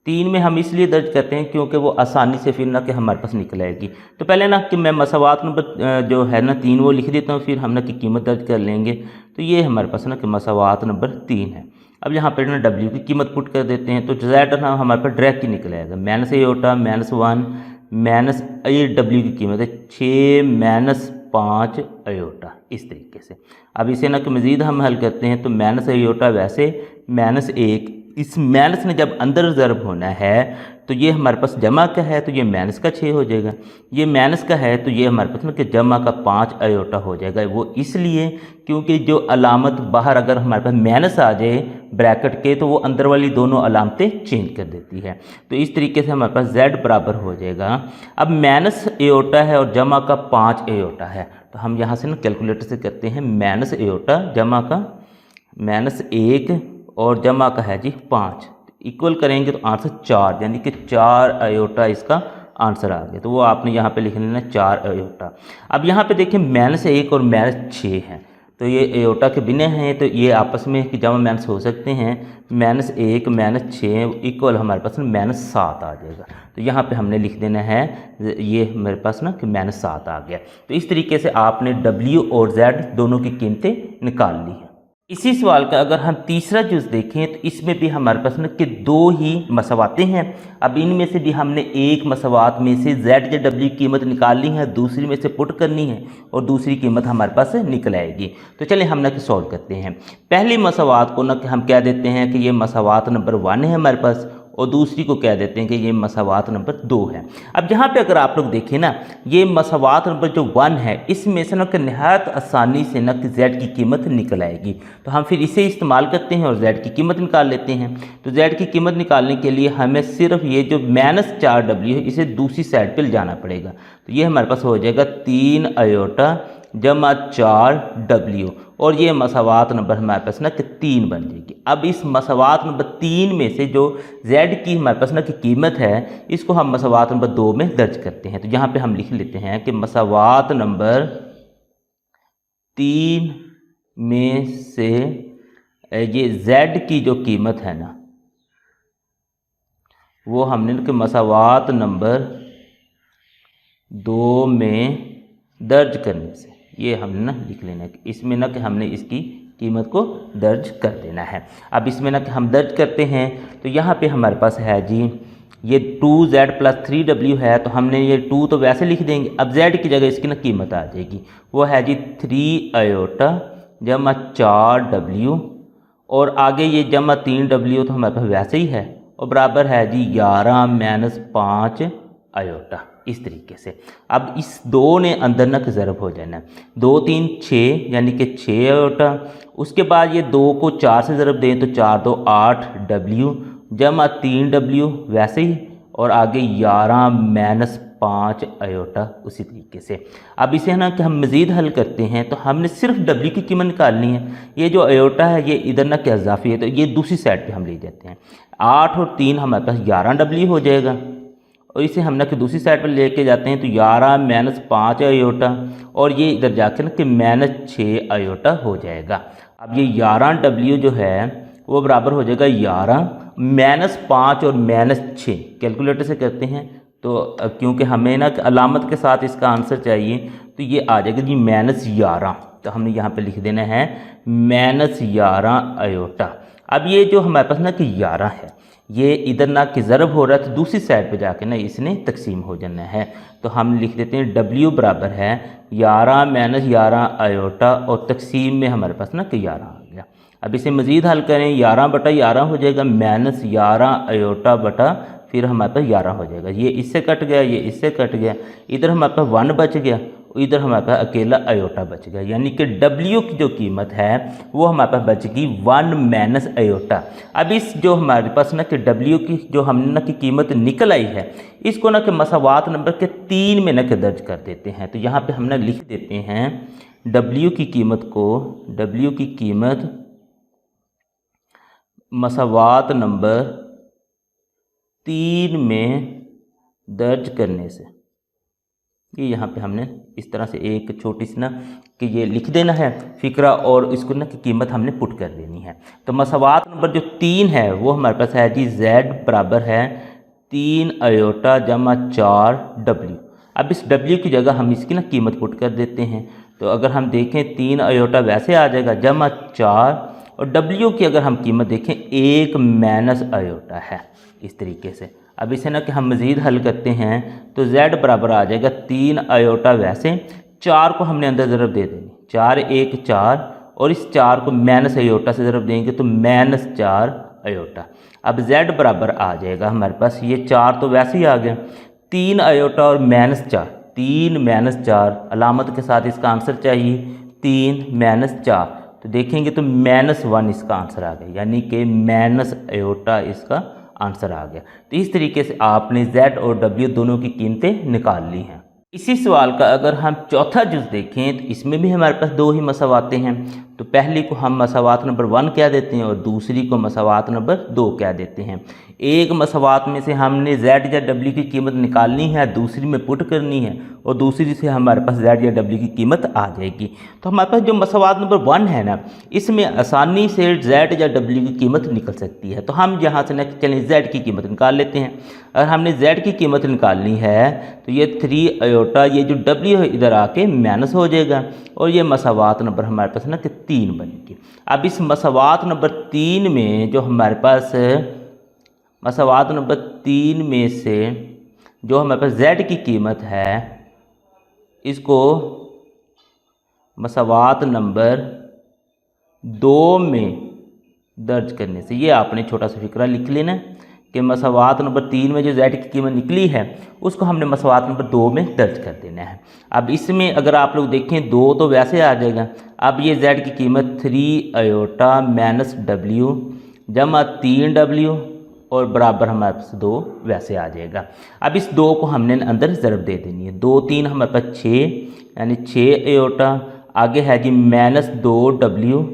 3 में हम इसलिए दर्ज करते हैं क्योंकि वो आसानी से फिर ना कि हमारे पास निकल आएगी। तो पहले ना कि मैं मसवात नंबर जो है ना 3 वो लिख देता हूँ, फिर हम ना की कीमत दर्ज कर लेंगे। तो ये हमारे पास ना कि मसवात नंबर 3 है। अब यहाँ पर ना W की कीमत पुट कर देते हैं, तो Z ना हमारे पास डायरेक्ट ही निकल आएगा, -1 -1 ये W की कीमत है 6 - 5 अयोटा, इस तरीके से। अब इसे ना कि मज़ीद हम हल करते हैं, तो माइनस अयोटा वैसे -1, इस माइनस ने जब अंदर ज़रब होना है तो ये हमारे पास जमा का है तो ये माइनस का 6 हो जाएगा, ये माइनस का है तो ये हमारे पास ना कि जमा का 5 अयोटा हो जाएगा। वो इसलिए क्योंकि जो अलामत बाहर अगर हमारे पास माइनस आ जाए ब्रैकेट के तो वो अंदर वाली दोनों अलामतें चेंज कर देती है। तो इस तरीके से हमारे पास Z बराबर हो जाएगा। अब माइनस अयोटा है और जमा का 5 अयोटा है, तो हम यहाँ से ना कैलकुलेटर से करते हैं, माइनस अयोटा जमा का -1 और जमा का है जी 5, इक्वल करेंगे तो आंसर 4, यानी कि 4 अयोटा इसका आंसर आ गया। तो वो आपने यहाँ पे लिख लेना 4 अयोटा। अब यहाँ पे देखिए -1 और -6 है, तो ये अयोटा के बिना हैं तो ये आपस में कि जमा माइनस हो सकते हैं, -1 -6 इक्वल हमारे पास -7 आ जाएगा। तो यहाँ पे हमने लिख देना है ये मेरे पास ना कि -7 आ गया। तो इस तरीके से आपने W और Z दोनों की कीमतें निकाल ली हैं। इसी सवाल का अगर हम तीसरा जुज़ देखें तो इसमें भी हमारे पास ना कि 2 ही मसवातें हैं। अब इनमें से भी हमने एक मसवात में से Z या W की कीमत निकालनी है, दूसरी में से पुट करनी है और दूसरी कीमत हमारे पास निकल आएगी। तो चलिए हम ना कि सॉल्व करते हैं। पहली मसवात को ना कि हम कह देते हैं कि ये मसवात नंबर 1 है हमारे पास, और दूसरी को कह देते हैं कि ये मसवात नंबर 2 है। अब यहाँ पे अगर आप लोग देखें ना, ये मसवात नंबर जो 1 है इसमें से ना कि नहायत आसानी से ना कि Z की कीमत निकल आएगी। तो हम फिर इसे इस्तेमाल करते हैं और Z की कीमत निकाल लेते हैं। तो Z की कीमत निकालने के लिए हमें सिर्फ ये जो -4W है इसे दूसरी साइड पर ले जाना पड़ेगा। तो ये हमारे पास हो जाएगा 3 अयोटा जमा 4W, और ये मसवात नंबर हमारे पास ना कि 3 बन जाएगी। अब इस मसवात नंबर 3 में से जो Z की हमारे पास ना कि कीमत है इसको हम मसवात नंबर 2 में दर्ज करते हैं। तो यहाँ पे हम लिख लेते हैं कि मसवात नंबर 3 में से ये Z की जो कीमत है ना वो हमने कि मसवात नंबर 2 में दर्ज करने से, ये हमने ना लिख लेना है कि इसमें ना कि हमने इसकी कीमत को दर्ज कर देना है। अब इसमें ना कि हम दर्ज करते हैं तो यहाँ पे हमारे पास है जी ये 2Z + 3W है, तो हमने ये 2 तो वैसे लिख देंगे। अब Z की जगह इसकी ना कीमत आ जाएगी, वो है जी 3 अयोटा जमा 4W, और आगे ये जमा 3W तो हमारे पास वैसे ही है, और बराबर है जी 11 - 5 अयोटा। इस तरीके से। अब इस दो ने अंदर ना ज़रब हो जाना है, 2 3 6 यानी कि 6 आयोटा। उसके बाद ये 2 को 4 से ज़रब दें तो 4 2 8 डब्ल्यू जमा 3 डब्ल्यू वैसे ही, और आगे 11 माइनस 5 आयोटा उसी तरीके से। अब इसे है ना कि हम मज़ीद हल करते हैं तो हमने सिर्फ डब्ल्यू की कीमत निकालनी है। ये जो आयोटा है ये इधर ना क्या इजाफी है तो ये दूसरी साइड पे हम ले जाते हैं। 8 और 3 हमारे पास 11 डब्ल्यू हो जाएगा, और इसे हम ना कि दूसरी साइड पर लेके जाते हैं तो 11 माइनस 5 आयोटा, और ये इधर जाके ना कि माइनस 6 आयोटा हो जाएगा। अब ये 11 डब्ल्यू जो है वो बराबर हो जाएगा 11 माइनस 5 और माइनस 6। कैलकुलेटर से करते हैं तो अब क्योंकि हमें ना अलामत के साथ इसका आंसर चाहिए तो ये आ जाएगा जी माइनस 11। तो हमने यहाँ पे लिख देना है माइनस 11 आयोटा। अब ये जो हमारे पास ना कि 11 है ये इधर ना कि ज़रब हो रहा है तो दूसरी साइड पे जाके ना इसने तकसीम हो जाना है। तो हम लिख देते हैं W बराबर है 11 माइनस 11 आयोटा, और तकसीम में हमारे पास ना कि 11 आ गया। अब इसे मज़ीद हल करें 11 बटा 11 हो जाएगा माइनस 11 आयोटा बटा फिर हमारे पास 11 हो जाएगा। ये इससे कट गया, ये इससे कट गया, इधर हमारे पास 1 बच गया, इधर हमारे पास अकेला आयोटा बच गया। यानी कि W की जो कीमत है वो हमारे पास बच गई 1 माइनस आयोटा। अब इस जो हमारे पास ना कि W की जो हमने ना कि कीमत निकल आई है इसको ना कि मसावात नंबर के 3 में ना कि दर्ज कर देते हैं। तो यहाँ पे हमने लिख देते हैं W की कीमत को, W की कीमत मसावात नंबर 3 में दर्ज करने से, ये यहाँ पे हमने इस तरह से एक छोटी सी ना कि ये लिख देना है फ़िक्रा, और इसको ना कि कीमत हमने पुट कर देनी है। तो मसावात नंबर जो 3 है वो हमारे पास है जी Z बराबर है 3 आयोटा जमा 4 डब्ल्यू। अब इस डब्ल्यू की जगह हम इसकी ना कीमत पुट कर देते हैं। तो अगर हम देखें 3 आयोटा वैसे आ जाएगा जमा 4, और डब्ल्यू की अगर हम कीमत देखें 1 माइनस आयोटा है इस तरीके से। अब इसे ना कि हम मज़ीद हल करते हैं तो Z बराबर आ जाएगा 3 आयोटा वैसे, 4 को हमने अंदर ज़रब दे देनी, 4 1 4, और इस 4 को माइनस आयोटा से ज़रब देंगे तो माइनस 4 आयोटा। अब Z बराबर आ जाएगा हमारे पास, ये 4 तो वैसे ही आ गया, 3 आयोटा और माइनस 4, 3 माइनस 4 अलामत के साथ इसका आंसर चाहिए 3 माइनस 4। तो देखेंगे तो -1 इसका आंसर आ गया, यानी कि माइनस आयोटा इसका आंसर आ गया। तो इस तरीके से आपने Z और W दोनों की कीमतें निकाल ली हैं। इसी सवाल का अगर हम चौथा जुज़ देखें तो इसमें भी हमारे पास 2 ही मसावातें हैं। तो पहली को हम मसावात नंबर 1 कह देते हैं और दूसरी को मसावात नंबर 2 कह देते हैं। एक मसावात में से हमने Z या W की कीमत निकालनी है, दूसरी में पुट करनी है, और दूसरी से हमारे पास Z या W की कीमत आ जाएगी। तो हमारे पास जो मसावात नंबर 1 है ना, इसमें आसानी से Z या W की कीमत निकल सकती है। तो हम यहाँ से ना चलें Z की कीमत निकाल लेते हैं। अगर हमने Z की कीमत निकालनी है तो ये 3 आयोटा, ये जो W है इधर आके माइनस हो जाएगा, और ये मसावात नंबर हमारे पास ना कि 3 बनेगी। अब इस मसावात नंबर 3 में जो हमारे पास मसावात नंबर 3 में से जो हमारे पास Z की कीमत है इसको मसावात नंबर 2 में दर्ज करने से, ये आपने छोटा सा फिक्रा लिख लेना कि मसावात नंबर 3 में जो Z की कीमत निकली है उसको हमने मसावात नंबर 2 में दर्ज कर देना है। अब इसमें अगर आप लोग देखें 2 तो वैसे आ जाएगा। अब ये Z की कीमत 3 आयोटा माइनस W जमा 3 W और बराबर हमारे पास 2 वैसे आ जाएगा। अब इस 2 को हमने अंदर ज़रब दे देनी है, 2 3 हमारे पास 6 यानी 6 आयोटा, आगे है जी माइनस 2 W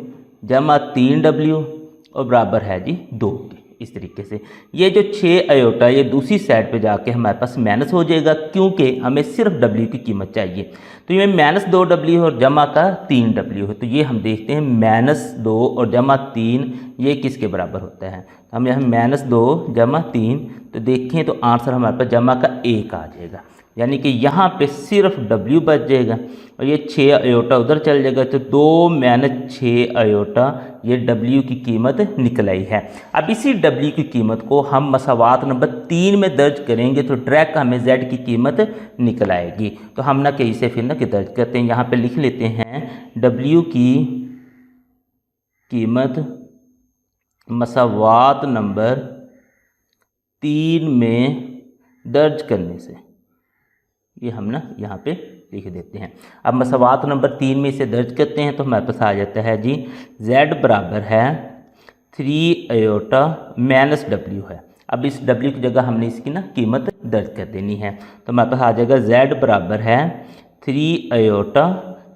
जमा 3 W और बराबर है जी 2 के। इस तरीके से ये जो 6 आयोटा ये दूसरी साइड पे जाके हमारे पास माइनस हो जाएगा, क्योंकि हमें सिर्फ W की कीमत चाहिए। तो ये माइनस 2 W और जमा का 3 W है। तो ये हम देखते हैं माइनस 2 और जमा 3 ये किसके बराबर होता है। तो हम यहाँ माइनस 2 जमा 3 तो देखें तो आंसर हमारे पास जमा का 1 आ जाएगा, यानी कि यहाँ पे सिर्फ W बच जाएगा और ये 6 आयोटा उधर चल जाएगा। तो 2 माइनस 6 आयोटा ये W की कीमत निकल आई है। अब इसी W की कीमत को हम मसावात नंबर 3 में दर्ज करेंगे तो डायरेक्ट हमें Z की कीमत निकल आएगी। तो हम ना कि इसे फिर ना कि दर्ज करते हैं, यहाँ पे लिख लेते हैं W की कीमत मसावात नंबर 3 में दर्ज करने से, ये हम ना यहाँ पे लिख देते हैं। अब मसवात नंबर 3 में इसे दर्ज करते हैं तो हमारे पास आ जाता है जी z बराबर है 3 आयोटा माइनस डब्ल्यू है। अब इस w की जगह हमने इसकी ना कीमत दर्ज कर देनी है, तो हमारे पास आ जाएगा z बराबर है 3 आयोटा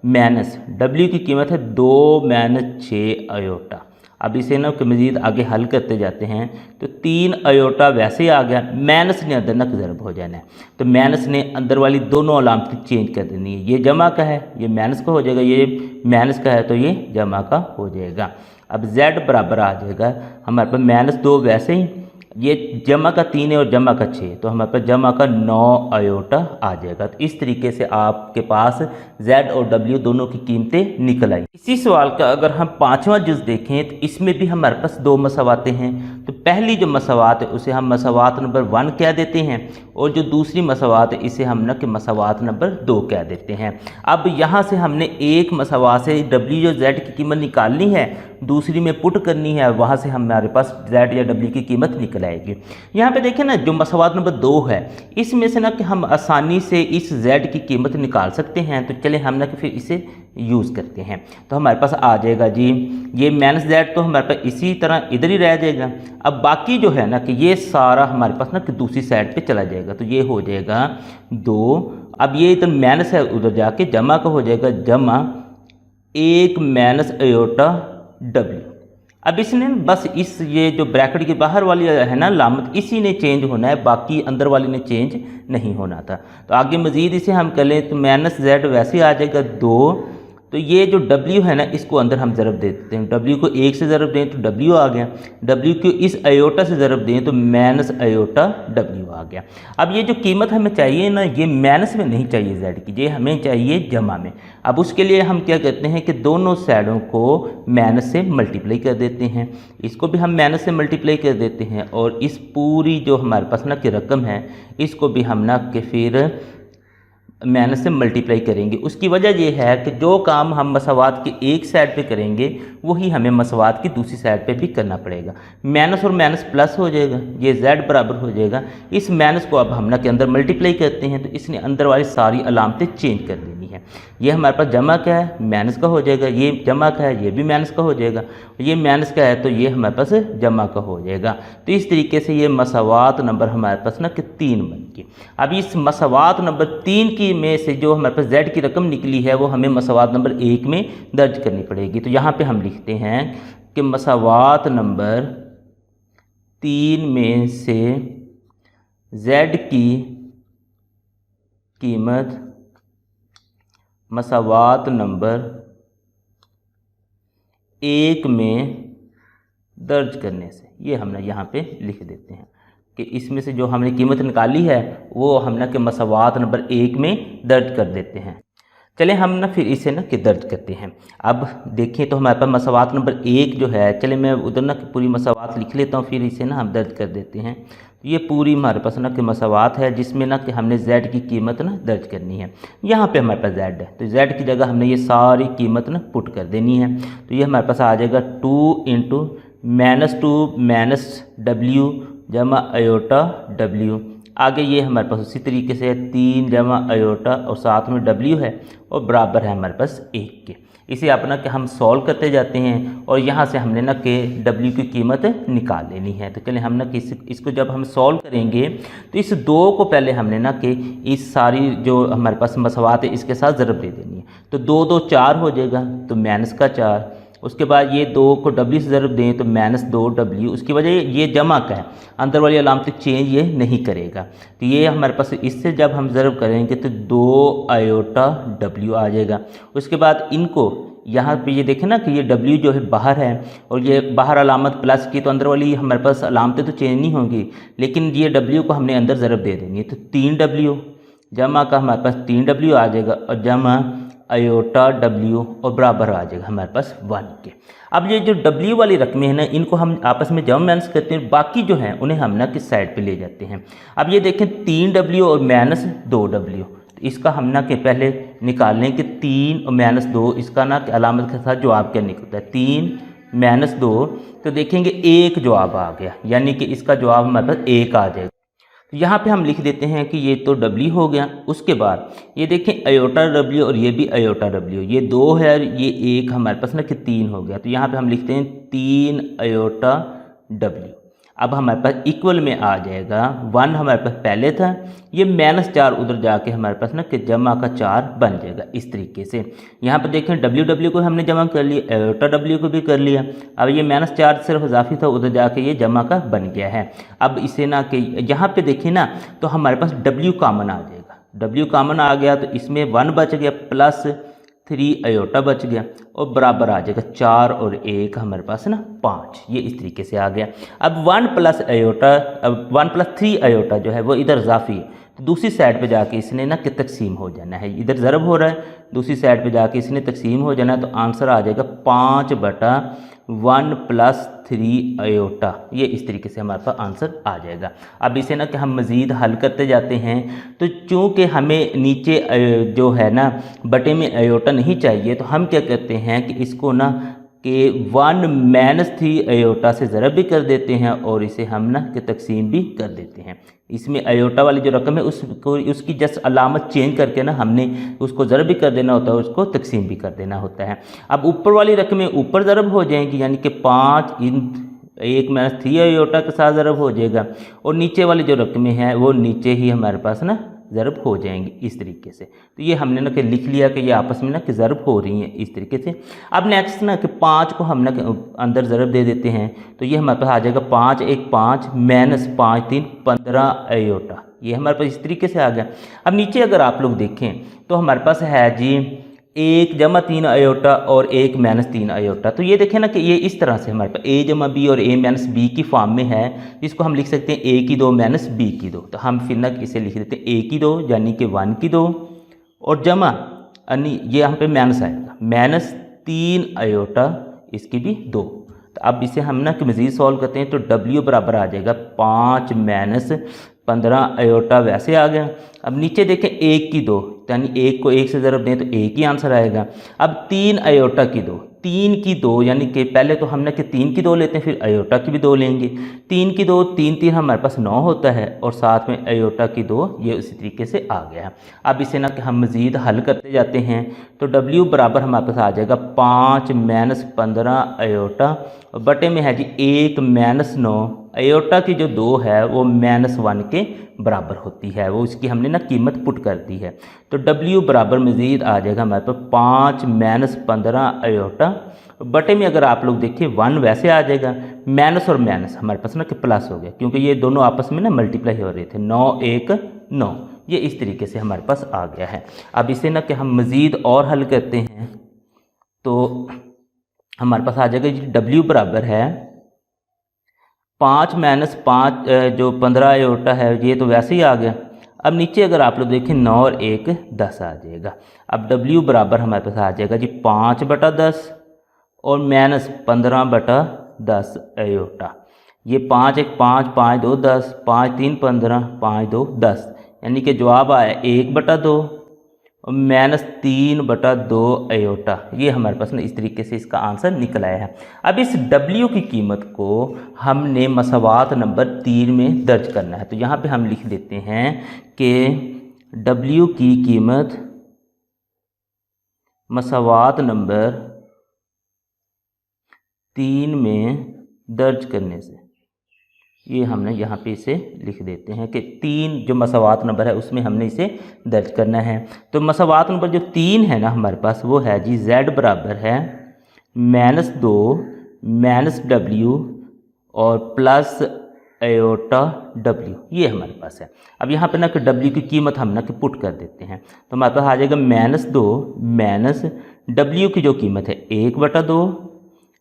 माइनस w की कीमत है 2 माइनस 6 आयोटा। अब इसे ना मज़ीद आगे हल करते जाते हैं तो 3 आयोटा वैसे आ गया, माइनस ने अंदर ना ज़रब हो जाना है, तो माइनस ने अंदर वाली दोनों अलामतें चेंज कर देनी है। ये जमा का है, ये माइनस का हो जाएगा, ये माइनस का है तो ये जमा का हो जाएगा। अब z बराबर आ जाएगा हमारे पास -2 वैसे ही, ये जमा का 3 है और जमा का 6, तो हमारे पास जमा का 9 आयोटा आ जाएगा। तो इस तरीके से आपके पास z और w दोनों की कीमतें निकल आई। इसी सवाल का अगर हम 5वां जुज़ देखें तो इसमें भी हमारे पास 2 मसवातें हैं। तो पहली जो मसवात है उसे हम मसवात नंबर 1 कह देते हैं, और जो दूसरी मसवात है इसे हम ना कि मसवात नंबर 2 कह देते हैं। अब यहाँ से हमने एक मसवात से w और z की कीमत निकालनी है, दूसरी में पुट करनी है, वहाँ से हमारे पास z या w की कीमत निकल आएगी। यहाँ पे देखें ना, जो मसवात नंबर 2 है इसमें से ना कि हम आसानी से इस z की कीमत निकाल सकते हैं। तो चले हम ना कि फिर इसे यूज़ करते हैं। तो हमारे पास आ जाएगा जी ये -z तो हमारे पास इसी तरह इधर ही रह जाएगा। अब बाकी जो है ना कि ये सारा हमारे पास ना कि दूसरी साइड पे चला जाएगा, तो ये हो जाएगा 2। अब ये इधर माइनस है, उधर जाके जमा का हो जाएगा जमा 1 माइनस आयोटा w। अब इसने बस इस ये जो ब्रैकेट के बाहर वाली है ना लामत, इसी ने चेंज होना है, बाकी अंदर वाली ने चेंज नहीं होना था। तो आगे मज़ीद इसे हम कर लें तो -z वैसे आ जाएगा 2। तो ये जो w है ना इसको अंदर हम ज़रब दे देते हैं, w को 1 से ज़रब दें तो w आ गया, w को इस आयोटा से ज़रब दें तो माइनस आयोटा w आ गया। अब ये जो कीमत हमें चाहिए ना ये माइनस में नहीं चाहिए z की, ये हमें चाहिए जमा में। अब उसके लिए हम क्या करते हैं कि दोनों साइडों को माइनस से मल्टीप्लाई कर देते हैं, इसको भी हम माइनस से मल्टीप्लाई कर देते हैं, और इस पूरी जो हमारे पास ना कि रकम है इसको भी हम ना कि फिर माइनस से मल्टीप्लाई करेंगे। उसकी वजह यह है कि जो काम हम मसवात की एक साइड पे करेंगे वही हमें मसवात की दूसरी साइड पे भी करना पड़ेगा। माइनस और माइनस प्लस हो जाएगा, ये z बराबर हो जाएगा। इस माइनस को अब हम ना के अंदर मल्टीप्लाई करते हैं तो इसने अंदर वाली सारी अलामतें चेंज कर देनी है। ये हमारे पास जमा का है माइनस का हो जाएगा, ये जमा का है ये भी माइनस का हो जाएगा, ये माइनस का है तो ये हमारे पास जमा का हो जाएगा। तो इस तरीके से ये मसवात नंबर हमारे पास ना कि 3 बन गई। अब इस मसवात नंबर 3 की में से जो हमारे पास z की रकम निकली है वो हमें मसवात नंबर 1 में दर्ज करनी पड़ेगी। तो यहाँ पे हम लिखते हैं कि मसवात नंबर 3 में से z की कीमत मसवात नंबर 1 में दर्ज करने से, ये हमने यहाँ पे लिख देते हैं कि इसमें से जो हमने कीमत निकाली है वो हम ना कि मसवात नंबर 1 में दर्ज कर देते हैं। चले हम ना फिर इसे ना कि दर्ज करते हैं। अब देखें तो हमारे पास मसवात नंबर 1 जो है, चले मैं उधर ना पूरी मसवात लिख लेता हूँ, फिर इसे ना हम दर्ज कर देते हैं। तो ये पूरी हमारे पास ना कि मसवात है जिसमें ना कि हमने z की कीमत ना दर्ज करनी है। यहाँ पे हमारे पास z है तो z की जगह हमने ये सारी कीमत ना पुट कर देनी है। तो ये हमारे पास आ जाएगा 2 × -2 माइनस w जमा आयोटा w। आगे ये हमारे पास उसी तरीके से 3 जमा आयोटा और साथ में w है और बराबर है हमारे पास 1 के। इसे अपना कि हम सॉल्व करते जाते हैं और यहाँ से हमने ना कि w की कीमत निकाल लेनी है। तो चलिए हम ना कि इसको जब हम सॉल्व करेंगे तो इस 2 को पहले हमने ना कि इस सारी जो हमारे पास मसवात है इसके साथ ज़रब दे देनी है। तो 2 2 4 हो जाएगा तो माइनस का 4। उसके बाद ये 2 को w से ज़रब दें तो -2w। उसकी वजह ये जमा का है, अंदर वाली अलामत चेंज ये नहीं करेगा। तो ये हमारे पास इससे जब हम ज़रब करेंगे तो 2 आयोटा w आ जाएगा। उसके बाद इनको यहाँ पे ये देखें ना कि ये w जो है बाहर है और ये बाहर अलामत प्लस की, तो अंदर वाली हमारे पास अलामतें तो चेंज नहीं होंगी, लेकिन ये w को हमने अंदर ज़रब दे देनी है। तो 3w जमा का हमारे पास 3w आ जाएगा और जमा आयोटा w और बराबर आ जाएगा हमारे पास 1 के। अब ये जो w वाली रकमें हैं ना इनको हम आपस में जमा माइनस करते हैं, बाकी जो हैं उन्हें हम ना किस साइड पे ले जाते हैं। अब ये देखें 3w और -2w, तो इसका हम ना कि पहले निकाल लें कि 3 और -2, इसका ना कि अलामत के साथ जवाब क्या निकलता है 3 -2। तो देखेंगे 1 जवाब आ गया, यानी कि इसका जवाब हमारे पास 1 आ जाएगा। तो यहाँ पे हम लिख देते हैं कि ये तो W हो गया। उसके बाद ये देखें अयोटा W और ये भी अयोटा W, ये 2 है और ये 1 हमारे पास ना कि 3 हो गया। तो यहाँ पे हम लिखते हैं 3 अयोटा W। अब हमारे पास इक्वल में आ जाएगा 1 हमारे पास पहले था, ये -4 उधर जाके हमारे पास ना कि जमा का 4 बन जाएगा इस तरीके से। यहाँ पर देखें W को हमने जमा कर लिया, अयोटा W को भी कर लिया। अब ये -4 सिर्फ इजाफी था, उधर जाके ये जमा का बन गया है। अब इसे ना कि यहाँ पे देखिए ना तो हमारे पास W कॉमन आ जाएगा, W कॉमन आ गया तो इसमें 1 बच गया प्लस 3 अयोटा बच गया और बराबर आ जाएगा 4 और 1 हमारे पास ना 5, ये इस तरीके से आ गया। अब 1 प्लस अयोटा, अब 1 प्लस 3 अयोटा जो है वो इधर इजाफी है, तो दूसरी साइड पे जाके इसने ना कि तकसीम हो जाना है। इधर ज़रब हो रहा है, दूसरी साइड पे जाके इसने तकसीम हो जाना है, तो आंसर आ जाएगा 5/1 प्लस 3 अयोटा। ये इस तरीके से हमारे पास आंसर आ जाएगा। अब इसे ना कि हम मज़ीद हल करते जाते हैं, तो चूँकि हमें नीचे जो है ना बटे में अयोटा नहीं चाहिए, तो हम क्या करते हैं कि इसको ना कि 1 - 3 अयोटा से ज़रब भी कर देते हैं और इसे हम ना कि तकसीम भी कर देते हैं। इसमें अयोटा वाली जो रकम है उसको उसकी जस्ट अलामत चेंज करके ना हमने उसको ज़रब भी कर देना होता है, उसको तकसीम भी कर देना होता है। अब ऊपर वाली रकमें ऊपर ज़रब हो जाएंगी, यानी कि 5 इन 1 - 3 अयोटा के साथ ज़रब हो जाएगा, और नीचे वाली जो रकमें हैं वो नीचे ही हमारे पास ना ज़रब हो जाएंगी इस तरीके से। तो ये हमने ना कि लिख लिया कि ये आपस में ना कि ज़रब हो रही हैं इस तरीके से। अब नेक्स्ट ना कि 5 को हम ना अंदर ज़रब दे देते हैं, तो ये हमारे पास आ जाएगा 5 1 5 - 5 3 15 अयोटा। ये हमारे पास इस तरीके से आ गया। अब नीचे अगर आप लोग देखें तो हमारे पास है जी 1 + 3 अयोटा और 1 - 3 अयोटा। तो ये देखें ना कि ये इस तरह से हमारे पास A + B और A - B की फॉर्म में है, जिसको हम लिख सकते हैं A की 2 - B की 2। तो हम फिर ना इसे लिख देते हैं A की 2 यानी कि 1 की 2 और जमा यानी ये यहाँ पे माइनस आएगा -3 अयोटा इसकी भी 2। तो अब इसे हम ना कि मज़ीद सॉल्व करते हैं, तो W बराबर आ जाएगा 5 - 15 अयोटा वैसे आ गया। अब नीचे देखें 1 की 2, यानी 1 को 1 से ज़रब दें तो 1 ही आंसर आएगा। अब 3 अयोटा की 2, 3 की 2 यानी कि पहले तो हमने कि 3 की 2 लेते हैं, फिर अयोटा की भी 2 लेंगे। 3 की 2 3 3 हमारे पास 9 होता है और साथ में अयोटा की 2, ये उसी तरीके से आ गया है। अब इसे ना कि हम मज़ीद हल करते जाते हैं, तो W बराबर हमारे पास आ जाएगा 5 - 15 अयोटा और बटे में है जी 1 - 9 अयोटा की जो 2 है वो -1 के बराबर होती है, वो उसकी हमने ना कीमत पुट कर दी है। तो W बराबर मज़ीद आ जाएगा हमारे पास 5 - 15 अयोटा बटे में अगर आप लोग देखिए 1 वैसे आ जाएगा, माइनस और माइनस हमारे पास ना कि प्लस हो गया, क्योंकि ये दोनों आपस में ना मल्टीप्लाई हो रहे थे। 9 1 9, ये इस तरीके से हमारे पास आ गया है। अब इसे ना कि हम मज़ीद और हल करते हैं, तो हमारे पास आ जाएगा जी W बराबर है 5 - 5 जो 15 अयोटा है, ये तो वैसे ही आ गया। अब नीचे अगर आप लोग देखें 9 और 1 10 आ जाएगा। अब W बराबर हमारे पास आ जाएगा जी 5/10 और -15/10 अयोटा। ये 5 1 5 5 2 10 5 3 15 5 2 10, यानी कि जवाब आया 1/2 और -3/2 अयोटा। ये हमारे पास ना इस तरीके से इसका आंसर निकल आया है। अब इस W की कीमत को हमने मसावात नंबर 3 में दर्ज करना है, तो यहाँ पे हम लिख देते हैं कि W की कीमत मसावात नंबर 3 में दर्ज करने से, ये हमने यहाँ पे इसे लिख देते हैं कि 3 जो मसावात नंबर है उसमें हमने इसे दर्ज करना है। तो मसावात नंबर जो 3 है ना हमारे पास, वो है जी Z बराबर है -2 - W और प्लस अयोटा W, ये हमारे पास है। अब यहाँ पे ना कि W की कीमत हम ना कि पुट कर देते हैं, तो हमारे पास आ जाएगा -2 W की जो कीमत है 1/2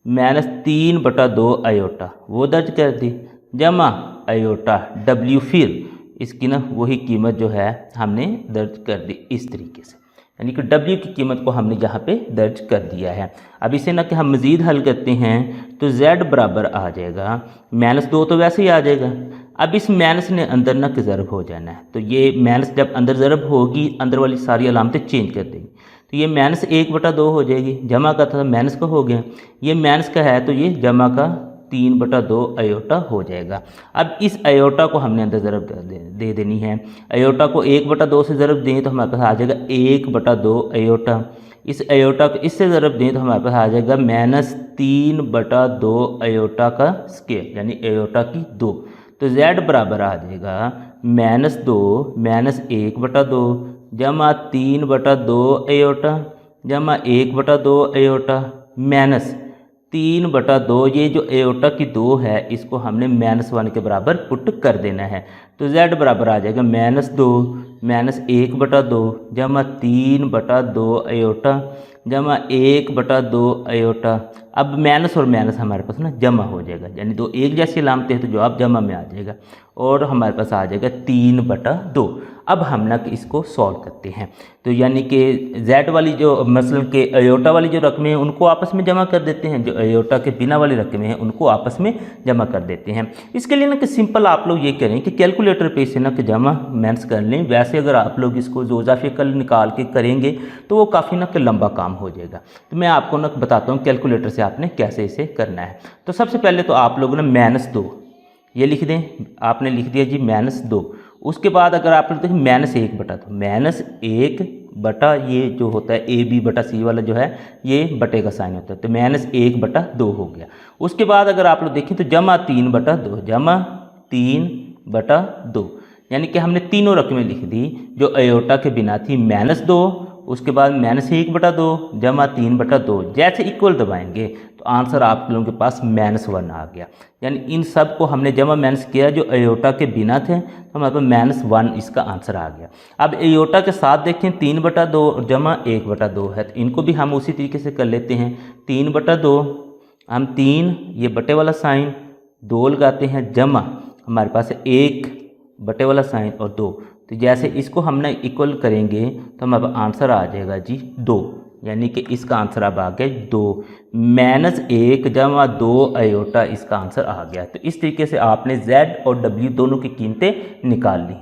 -3/2 अयोटा, वो दर्ज कर दी, जमा अयोटा W, फिर इसकी ना वही कीमत जो है हमने दर्ज कर दी इस तरीके से, यानी कि W की कीमत को हमने यहाँ पे दर्ज कर दिया है। अब इसे ना कि हम मज़ीद हल करते हैं, तो Z बराबर आ जाएगा -2 तो वैसे ही आ जाएगा। अब इस माइनस ने अंदर ना कि ज़रब हो जाना है, तो ये माइनस जब अंदर ज़रब होगी अंदर वाली सारी अलामतें चेंज कर देंगी, तो ये -1/2 हो जाएगी, जमा का था माइनस का हो गया, ये माइनस का है तो ये जमा का 3/2 आयोटा हो जाएगा। अब इस आयोटा को हमने अंदर ज़रब दे देनी है। आयोटा को 1/2 से ज़रब दें तो हमारे पास आ जाएगा 1/2 आयोटा। इस आयोटा को इससे ज़रब दें तो हमारे पास आ जाएगा -3/2 आयोटा का स्क्वायर, यानी आयोटा की 2। तो z बराबर आ जाएगा -2 -1/2 जमा 3/2 आयोटा जमा 1/2 आयोटा माइनस 3/2। ये जो आयोटा की 2 है इसको हमने -1 के बराबर पुट कर देना है। तो z बराबर आ जाएगा -2 -1/2 जमा 3/2 आयोटा जमा 1/2 आयोटा। अब माइनस और माइनस हमारे पास ना जमा हो जाएगा, यानी दो एक जैसी अलामतें हैं तो जवाब जमा में आ जाएगा और हमारे पास आ जाएगा 3/2। अब हम ना इसको सॉल्व करते हैं। तो यानी कि z वाली जो मसलन के आयोटा वाली जो रकमें हैं उनको आपस में जमा कर देते हैं, जो आयोटा के बिना वाली रकमें हैं उनको आपस में जमा कर देते हैं। इसके लिए ना कि सिंपल आप लोग ये करें कि कैलकुलेटर पे इसे ना कि जमा मैंस कर लें। वैसे अगर आप लोग इसको जोजाफिकल निकाल के करेंगे तो वो काफ़ी ना कि लंबा काम हो जाएगा। तो मैं आपको ना बताता हूँ कैलकुलेटर से आपने कैसे इसे करना है। तो सबसे पहले तो आप लोग ना -2 ये लिख दें, आपने लिख दिया जी -2। उसके बाद अगर आप लोग देखें -1/2 -1 ये जो होता है AB/C वाला जो है ये बटे का साइन होता है, तो -1/2 हो गया। उसके बाद अगर आप लोग देखें तो जमा 3/2 यानी कि हमने तीनों रकमें लिख दी जो आयोटा के बिना थी। -2 उसके बाद -1/2 जमा 3/2 जैसे इक्वल दबाएंगे तो आंसर आप लोगों के पास -1 आ गया। यानी इन सब को हमने जमा माइनस किया जो आयोटा के बिना थे तो हमारे पास -1 इसका आंसर आ गया। अब आयोटा के साथ देखें 3/2 जमा 1/2 है, तो इनको भी हम उसी तरीके से कर लेते हैं। 3/2 हम 3 ये बटे वाला साइन 2 लगाते हैं जमा हमारे पास 1 बटे वाला साइन और 2। तो जैसे इसको हम ना इक्वल करेंगे तो हमारा आंसर आ जाएगा जी 2, यानी कि इसका आंसर अब आ गया 2 -1 जमा 2 आयोटा इसका आंसर आ गया। तो इस तरीके से आपने z और w दोनों की कीमतें निकाल ली।